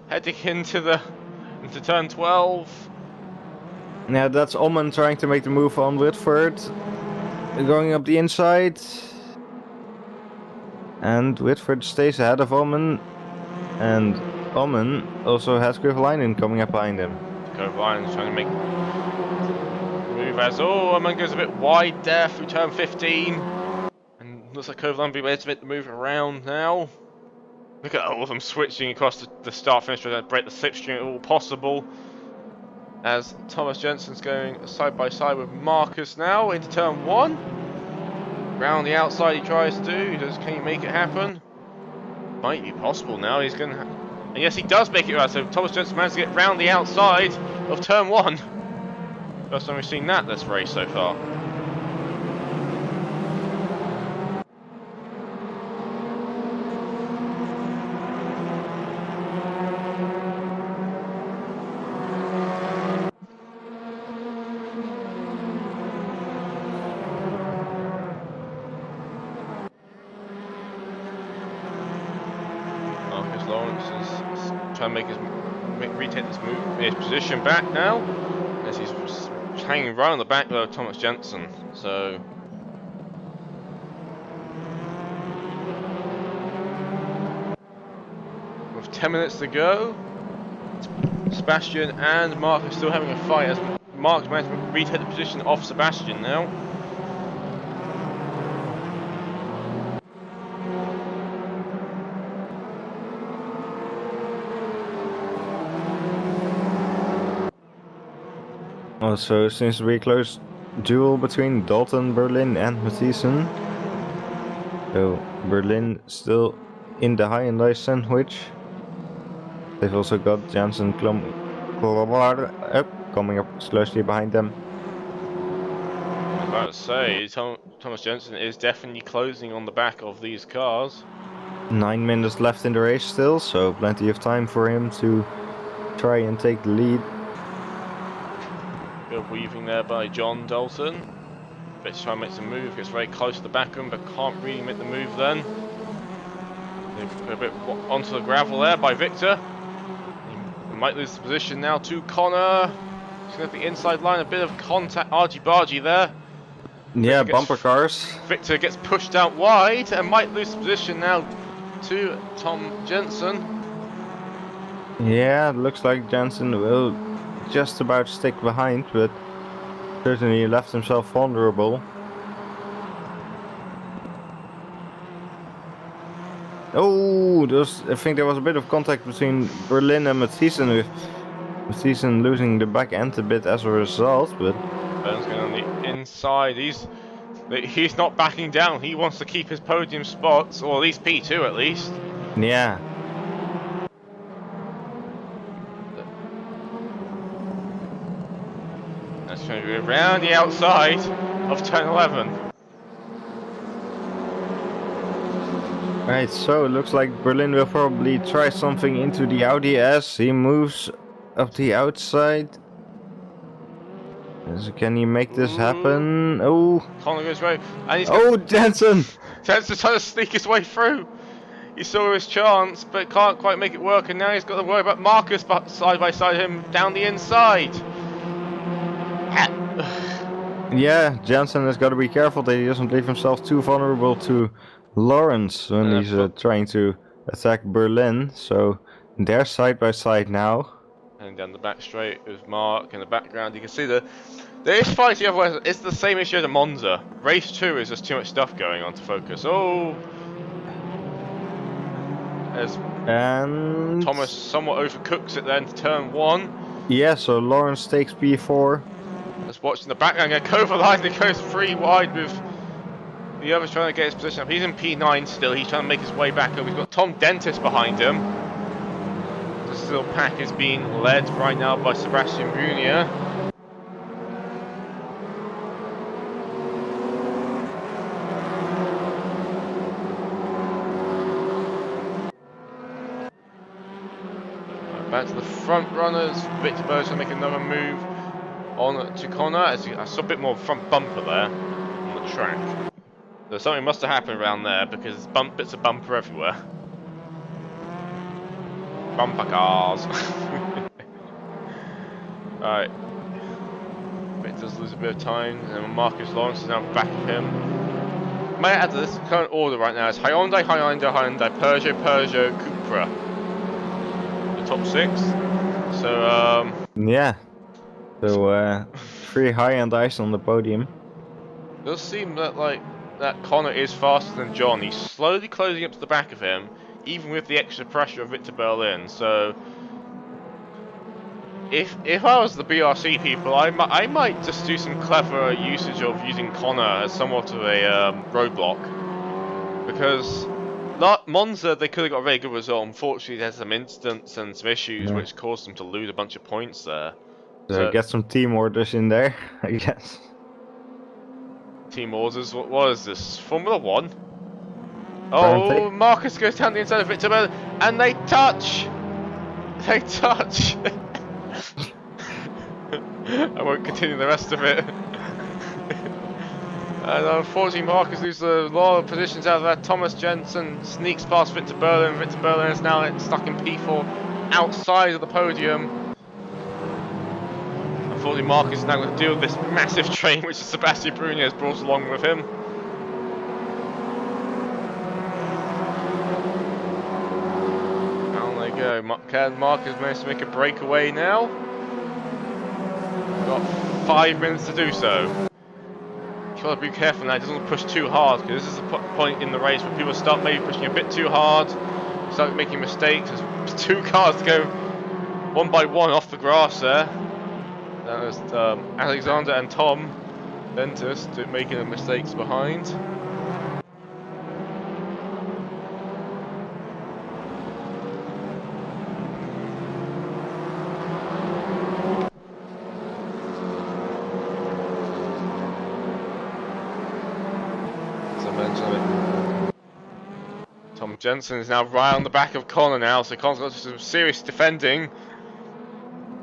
heading into turn 12. Yeah, that's Omen trying to make the move on Whitford. Going up the inside. And Whitford stays ahead of Omen. And Omen also has Kovalainen coming up behind him. Kovalainen's trying to make the move as Omen goes a bit wide there through turn 15. And looks like Kovalainen will be ready to make the move around now. Look at all of them switching across the start finish to break the slipstream at all possible. As Thomas Jensen's going side by side with Marcus now into turn 1. Round the outside he tries to do. Can he make it happen? Might be possible now. He's going to... And yes, he does make it right. So Thomas Jensen managed to get round the outside of turn 1. First time we've seen that this race so far. Trying to retake this move, his position back now, as he's hanging right on the back of Thomas Jensen. So with 10 minutes to go, Sebastian and Mark are still having a fight as Mark's managed to retake the position of Sebastian now. Also, seems to be a close duel between Dalton, Berlin and Mathieson. So, Berlin still in the Hyundai sandwich. They've also got Jansen coming up closely behind them. I was about to say, Thomas Jensen is definitely closing on the back of these cars. 9 minutes left in the race still, so plenty of time for him to try and take the lead. Good weaving there by John Dalton. Let's try and make some move, gets very close to the back of him, but can't really make the move then. A bit onto the gravel there by Victor. He might lose the position now to Connor. He's going to the inside line, a bit of contact, argy-bargy there. Yeah, bumper cars. Victor gets pushed out wide and might lose the position now to Tom Jensen. Yeah, it looks like Jensen will just about stick behind, but certainly left himself vulnerable. Oh, I think there was a bit of contact between Berlin and Mathieson, with Mathieson losing the back end a bit as a result, but... Ben's going on the inside. He's not backing down. He wants to keep his podium spots, or at least P2 at least. Yeah. That's going to be around the outside of turn 11. Right, so it looks like Berlin will probably try something into the Audi as he moves up the outside. So can he make this happen? Oh, Connor goes right, and he's Jensen! Jensen's trying to sneak his way through. He saw his chance, but can't quite make it work, and now he's got to worry about Marcus side by side him down the inside. Yeah, Jensen has got to be careful that he doesn't leave himself too vulnerable to Lawrence when he's trying to attack Berlin. So they're side by side now. And down the back straight with Mark in the background. You can see there is fighting otherwise. It's the same issue as Monza. Race 2 is just too much stuff going on to focus. Oh! And Thomas somewhat overcooks it then to turn 1. Yeah, so Lawrence takes P4. Just watching the background again. Kovalainen goes 3 wide with the others trying to get his position up. He's in P9 still. He's trying to make his way back up. He's got Tom Dentist behind him. This little pack is being led right now by Sebastian Brunier. Back to the front runners. Victor Berg's going to make another move on to Connor. As I saw a bit more front bumper there on the track. So something must have happened around there because bits of bumper everywhere. Bumper cars. Alright. Victor's lose a bit of time, and then Marcus Lawrence is now back of him. May I add to this current order right now is Hyundai, Peugeot, Cupra. top 6. So Yeah. So 3 high-end ice on the podium. it does seem that that Connor is faster than John. He's slowly closing up to the back of him, even with the extra pressure of Victor Berlin. So if I was the BRC people, I might just do some clever usage of using Connor as somewhat of a roadblock, because Monza they could have got a very good result. Unfortunately, there's some incidents and some issues which caused them to lose a bunch of points there. So get some team orders in there, I guess. Team orders. What is this? Formula 1? Apparently. Oh, Marcus goes down the inside of Victor Berlin, and they touch! They touch! I won't continue the rest of it. And unfortunately, Marcus loses a lot of positions out of that. Thomas Jensen sneaks past Victor Berlin. Victor Berlin is now stuck in P4 outside of the podium. Unfortunately, Marcus is now going to deal with this massive train which Sebastian Brunier has brought along with him. Down they go. Can Marcus manage to make a breakaway now? Got 5 minutes to do so. You've got to be careful now, he doesn't push too hard, because this is a point in the race where people start maybe pushing a bit too hard, start making mistakes. There's 2 cars to go one by one off the grass there. That was Alexander and Tom Ventus making the mistakes behind. Tom Jensen is now right on the back of Connor now, so Connor's got some serious defending.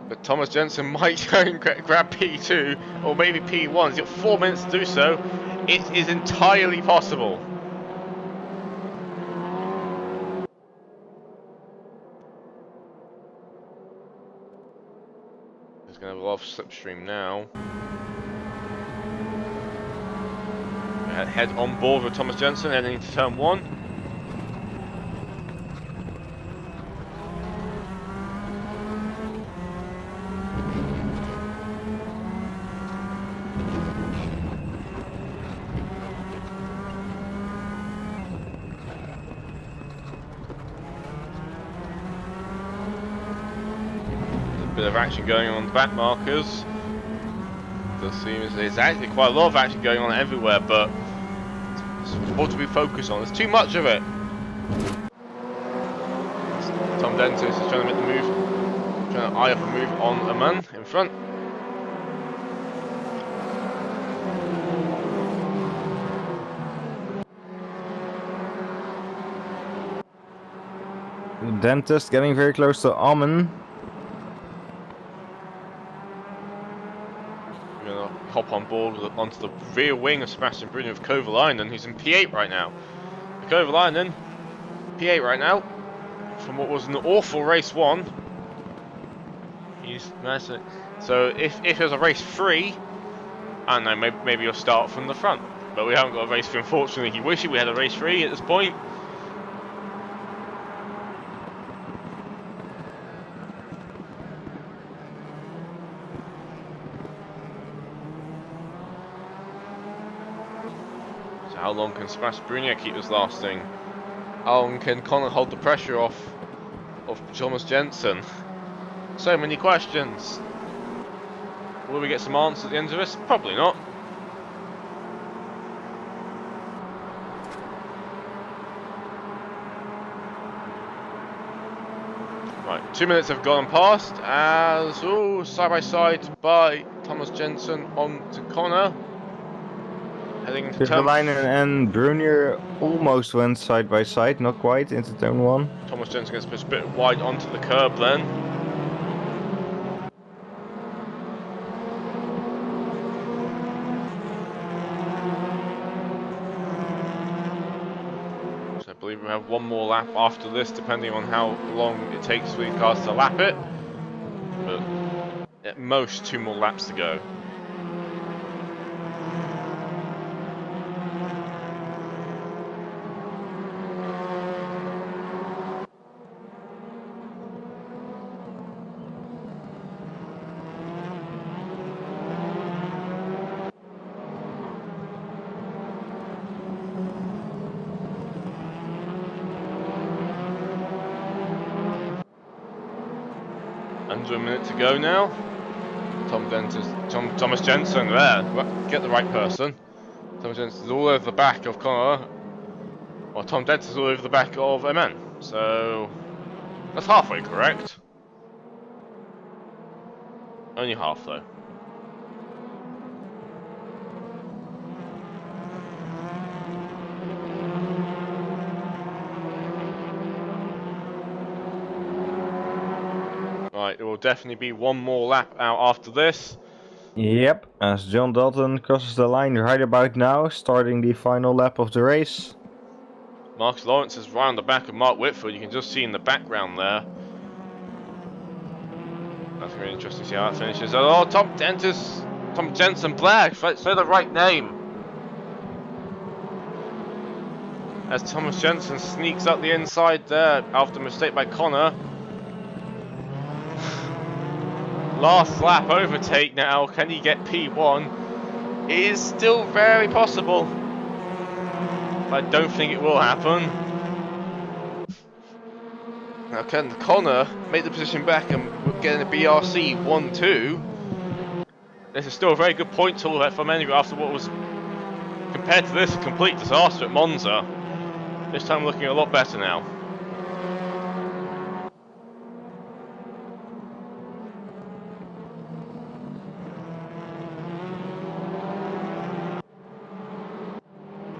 But Thomas Jensen might go and grab P2, or maybe P1. He's got 4 minutes to do so. It is entirely possible. He's going to have a lot of slipstream now. Head on board with Thomas Jensen, heading into turn 1. Bit of action going on the back markers. Does seem as there's actually quite a lot of action going on everywhere, but it's what to be focused on. There's too much of it. Tom Dentis is trying to make the move, trying to eye up a move on a man in front. Dentist getting very close to Almen. Hop on board onto the rear wing of Sebastian Brunier of Kovalainen, who's in P8 right now. Kovalainen, P8 right now, from what was an awful race 1. He's nice. So if there's a race 3, I don't know, maybe you'll start from the front. But we haven't got a race 3, unfortunately. He wished we had a race 3 at this point. How long can Sebastian Brunier keep this lasting? How long can Connor hold the pressure off of Thomas Jensen? So many questions. Will we get some answers at the end of this? Probably not. Right, 2 minutes have gone past as side by side by Thomas Jensen on to Connor. Heading into Kovalainen and Brunier almost went side by side, not quite, into turn 1. Thomas Jensen gets pushed a bit wide onto the curb then. So I believe we have one more lap after this, depending on how long it takes for these cars to lap it. But at most 2 more laps to go. under a minute to go now. Thomas Jensen there. Get the right person. Thomas Jensen's all over the back of Connor. Well, Tom Denton's all over the back of MN. So that's halfway correct. Only half though. Right, there will definitely be one more lap out after this. Yep, as John Dalton crosses the line right about now, starting the final lap of the race. Marcus Lawrence is right on the back of Mark Whitford. You can just see in the background there. That's really interesting to see how that finishes. Oh, Tom Jensen Black, say the right name. As Thomas Jensen sneaks up the inside there after a mistake by Connor. Last lap overtake now. Can he get P1? It is still very possible. But I don't think it will happen. Now can Connor make the position back and get in a BRC 1-2? This is still a very good point total for Menninger after what was, compared to this, a complete disaster at Monza. This time looking a lot better now.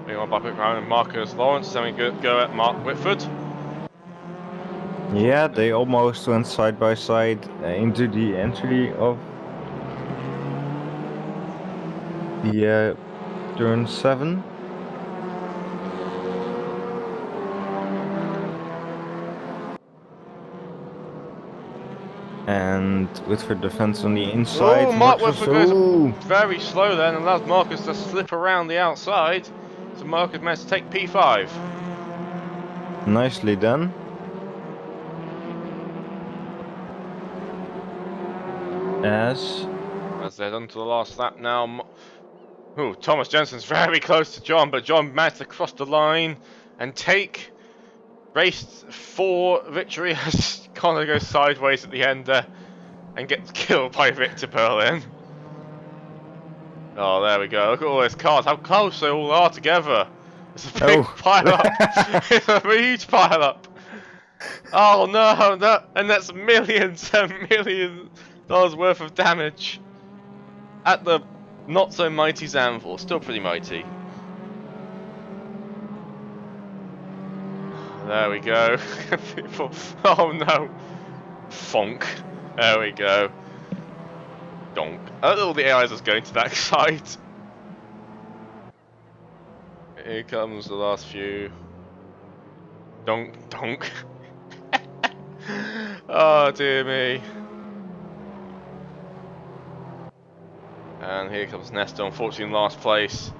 Meanwhile, back around Marcus Lawrence is having a go at Mark Whitford. Yeah, they almost went side by side into the entry of the turn 7. And Whitford defense on the inside. Oh, Mark Whitford goes very slow then and allows Marcus to slip around the outside. So Marcus managed to take P5. Nicely done. As they're done to the last lap now. Ooh, Thomas Jensen's very close to John, but John managed to cross the line and take race 4 victory as Connor goes sideways at the end there and gets killed by Victor Berlin. Oh, there we go. Look at all those cars. How close they all are together. It's a big pile up. It's a huge pile up. Oh no, and that's millions and millions dollars worth of damage at the not so mighty Zandvoort. Still pretty mighty. There we go. People. Oh no. Fonk. There we go. Donk. I don't know all the AIs is going to that side. Here comes the last few. Donk, donk. Oh dear me. And here comes Nesta, unfortunately in last place.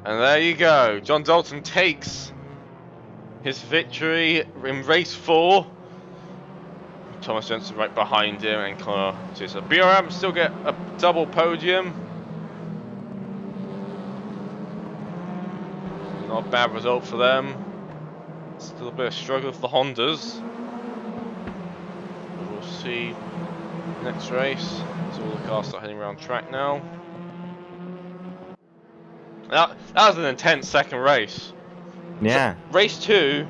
And there you go. John Dalton takes his victory in race 4. Thomas Jensen right behind him, and Connor. So BRM still get a double podium. Not a bad result for them. Still a bit of struggle for the Hondas. But we'll see next race. So all the cars start heading around track now. That was an intense second race. yeah. So, race 2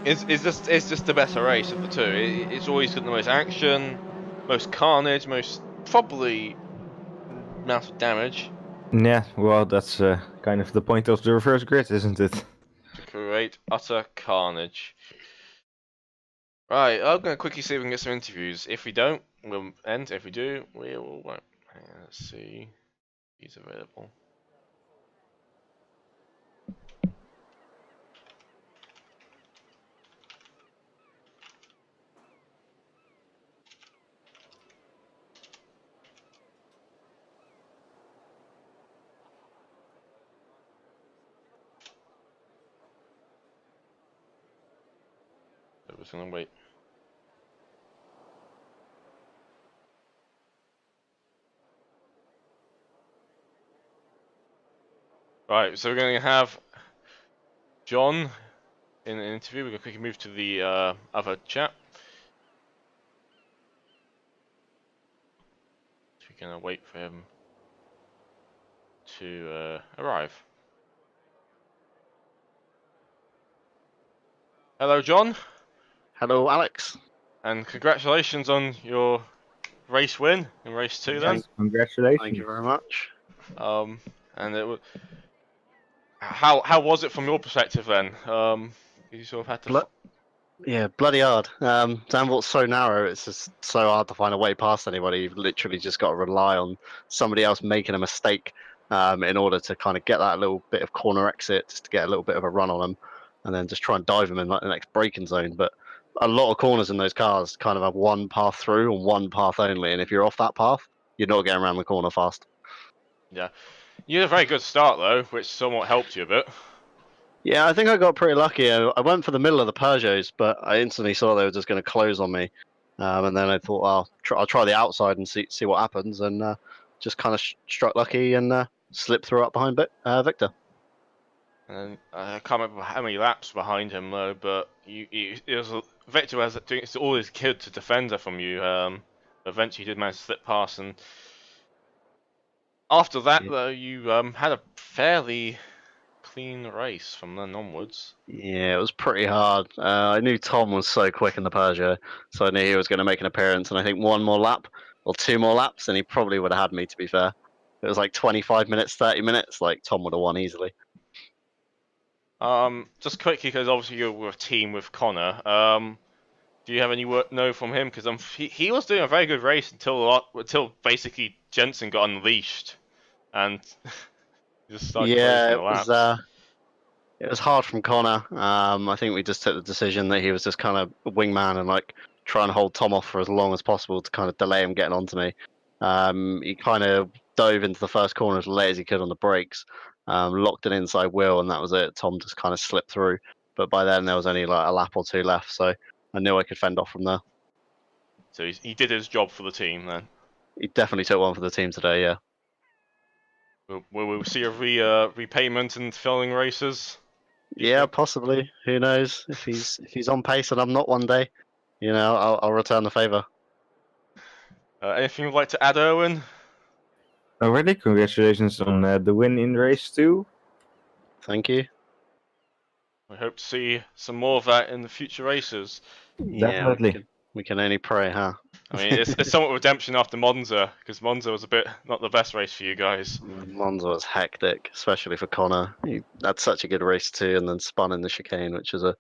is just the better race of the two. It's always got the most action, most carnage, most probably amount of damage. Yeah, well, that's kind of the point of the reverse grid, isn't it? To create utter carnage. Right, I'm going to quickly see if we can get some interviews. If we don't, we'll end. If we do, we will won't. Let's see. He's available. We're just going to wait. Right, so we're going to have John in an interview. We're going to quickly move to the other chat. we're gonna wait for him to arrive. Hello, John, Hello, Alex. and congratulations on your race win in race 2. Then, Congratulations. Thank you very much. and it was how was it from your perspective then? You sort of had to. Yeah, bloody hard. Zandvoort's so narrow; it's just so hard to find a way past anybody. You've literally just got to rely on somebody else making a mistake in order to kind of get that little bit of corner exit, just to get a little bit of a run on them, and then just try and dive them in like the next braking zone. But a lot of corners in those cars kind of have one path through and one path only, and if you're off that path, you're not getting around the corner fast. Yeah, you had a very good start though, which somewhat helped you a bit. Yeah, I think I got pretty lucky. I went for the middle of the Peugeots, but I instantly saw they were just going to close on me. And then I thought, well, I'll try the outside and see what happens. And just kind of struck lucky and slipped through up behind Victor. And I can't remember how many laps behind him though, but it was Victor was doing all his kid to defend her from you. Eventually, he did manage to slip past, and after that, though, you had a fairly clean race from then onwards. Yeah, it was pretty hard. I knew Tom was so quick in the Peugeot, so I knew he was going to make an appearance. And I think one more lap or two more laps, and he probably would have had me. To be fair, it was like 25 minutes, 30 minutes. Like Tom would have won easily. Just quickly, because obviously you're a team with Connor. Do you have any know from him? Because he was doing a very good race until basically Jensen got unleashed, and just started closing the laps. It was hard from Connor. I think we just took the decision that he was just kind of a wingman and like try and hold Tom off for as long as possible to kind of delay him getting onto me. He kind of dove into the first corner as late as he could on the brakes, locked an inside wheel, and that was it. Tom just kind of slipped through. But by then there was only like a lap or two left, so I knew I could fend off from there. So he did his job for the team then. He definitely took one for the team today, yeah. Will we see a repayment in filling races? Yeah, possibly. Who knows? If he's on pace and I'm not one day, I'll return the favour. Anything you'd like to add, Erwin? Already, congratulations on the win in race 2. Thank you. We hope to see some more of that in the future races. Definitely. Yeah, we can only pray, huh? I mean, it's somewhat redemption after Monza, because Monza was a bit not the best race for you guys. Monza was hectic, especially for Connor. He had such a good race too, and then spun in the chicane, which was a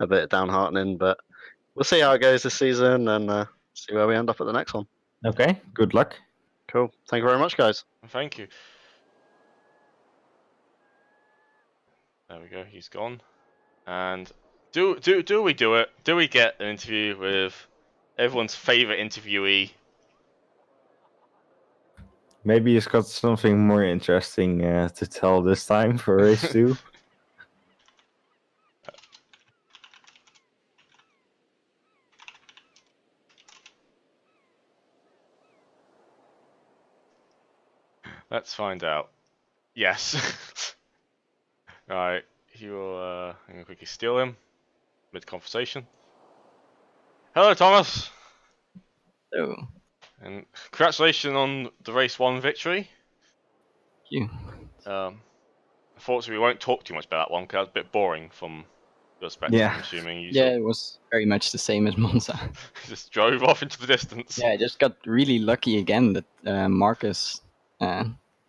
bit downheartening. But we'll see how it goes this season and see where we end up at the next one. Okay, good luck. Cool. Thank you very much, guys. Thank you. There we go. He's gone. And do we do it? Do we get an interview with everyone's favorite interviewee? Maybe he's got something more interesting to tell this time for race 2. Let's find out. Yes. Alright, he will, I'm gonna quickly steal him mid-conversation. Hello, Thomas! Hello. And congratulations on the race 1 victory. Thank you. Unfortunately, we won't talk too much about that one because that's a bit boring from your perspective, Yeah. I'm assuming. You Yeah, it was very much the same as Monza. just drove off into the distance. Yeah, I just got really lucky again that Marcus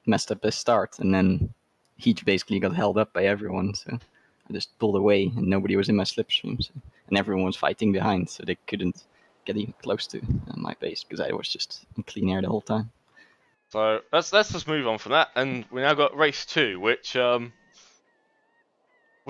messed up his start, and then he basically got held up by everyone. So I just pulled away, and nobody was in my slipstream, and everyone was fighting behind, so they couldn't get even close to my pace because I was just in clean air the whole time. So let's just move on from that, and we now got race 2, which was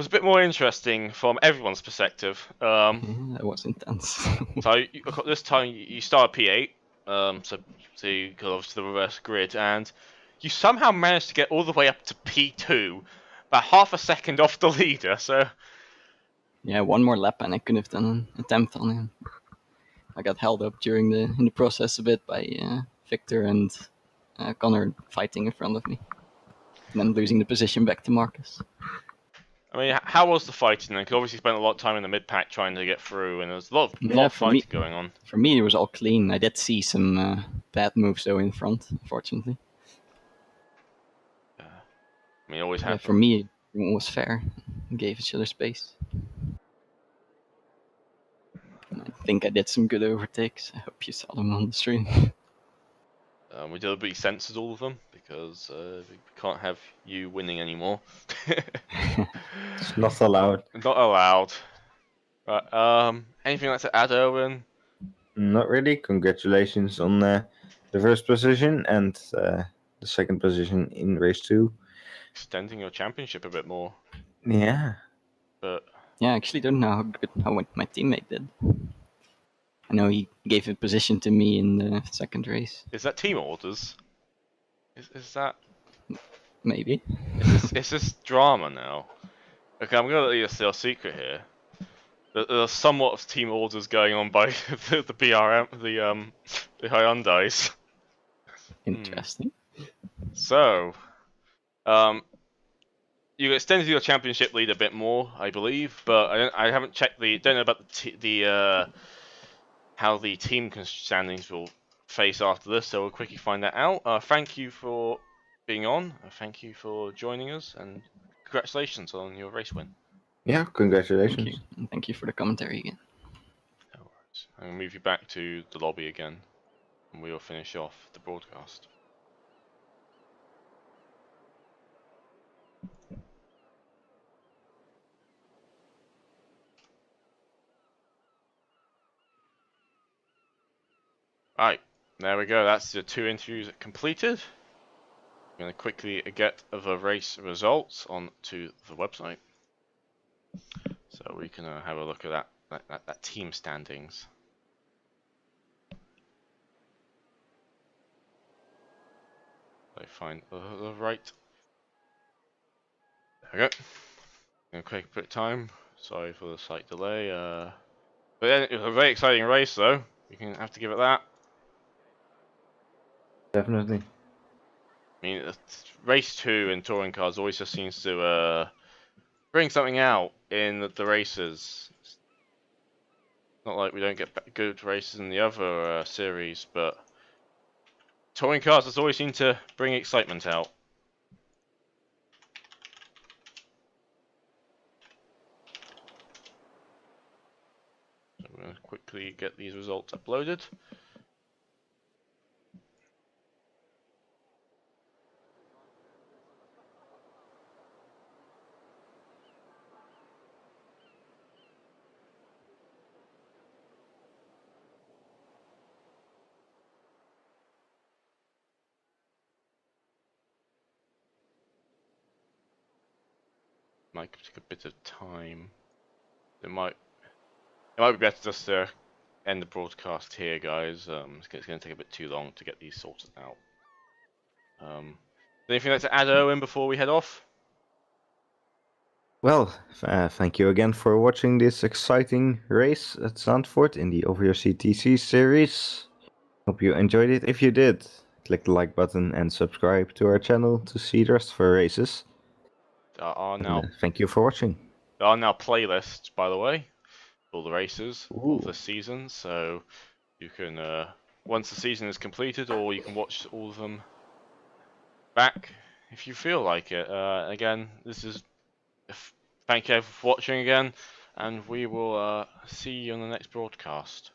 a bit more interesting from everyone's perspective. Yeah, that was intense. So this time you start P8, so you got obviously the reverse grid, and you somehow managed to get all the way up to P2, about half a second off the leader. So yeah, one more lap and I could have done an attempt on him. I got held up in the process a bit by Victor and Connor fighting in front of me, and then losing the position back to Marcus. I mean, how was the fighting then? Because obviously you spent a lot of time in the mid-pack trying to get through, and there was a lot of fighting going on. For me, it was all clean. I did see some bad moves though in front, unfortunately. I mean, it always Yeah, happens. for me, everyone was fair. Gave each other space. And I think I did some good overtakes. I hope you saw them on the stream. We deliberately censored all of them because we can't have you winning anymore. It's not allowed. Not allowed. Right, anything like to add, Owen? Not really. Congratulations on the first position and the second position in race 2. Extending your championship a bit more, Yeah. but Yeah, I actually don't know how my teammate did. I know he gave a position to me in the second race. is that team orders? Is that? Maybe. Is this drama now? Okay, I'm gonna let you steal a secret here. There's somewhat of team orders going on by the BRM, the Hyundais. Interesting. So, you extended your championship lead a bit more, I believe, but I haven't checked don't know about how the team standings will face after this, so we'll quickly find that out. Thank you for being on. Thank you for joining us, and congratulations on your race win. Yeah, congratulations. Thank you. And thank you for the commentary again. No worries. I'm gonna move you back to the lobby again, and we will finish off the broadcast. Right, there we go. That's the 2 interviews completed. I'm going to quickly get the race results onto the website, so we can have a look at that team standings. I find the right. There we go. Gonna quick bit of time. Sorry for the slight delay. But yeah, it was a very exciting race, though. You can have to give it that. Definitely. I mean, race 2 in touring cars always just seems to bring something out in the races. It's not like we don't get good races in the other series, but touring cars has always seemed to bring excitement out. So we're going to quickly get these results uploaded. Might take a bit of time. It might be better just to end the broadcast here, guys. It's going to take a bit too long to get these sorted out. Anything like to add, Owen, before we head off? Well, thank you again for watching this exciting race at Zandvoort in the OVRC TC series. Hope you enjoyed it. If you did, click the like button and subscribe to our channel to see the rest of our races. There are And, now thank you for watching. playlists, by the way, for all the races of this season. So you can, once the season is completed, or you can watch all of them back if you feel like it. Again, thank you for watching again, and we will see you on the next broadcast.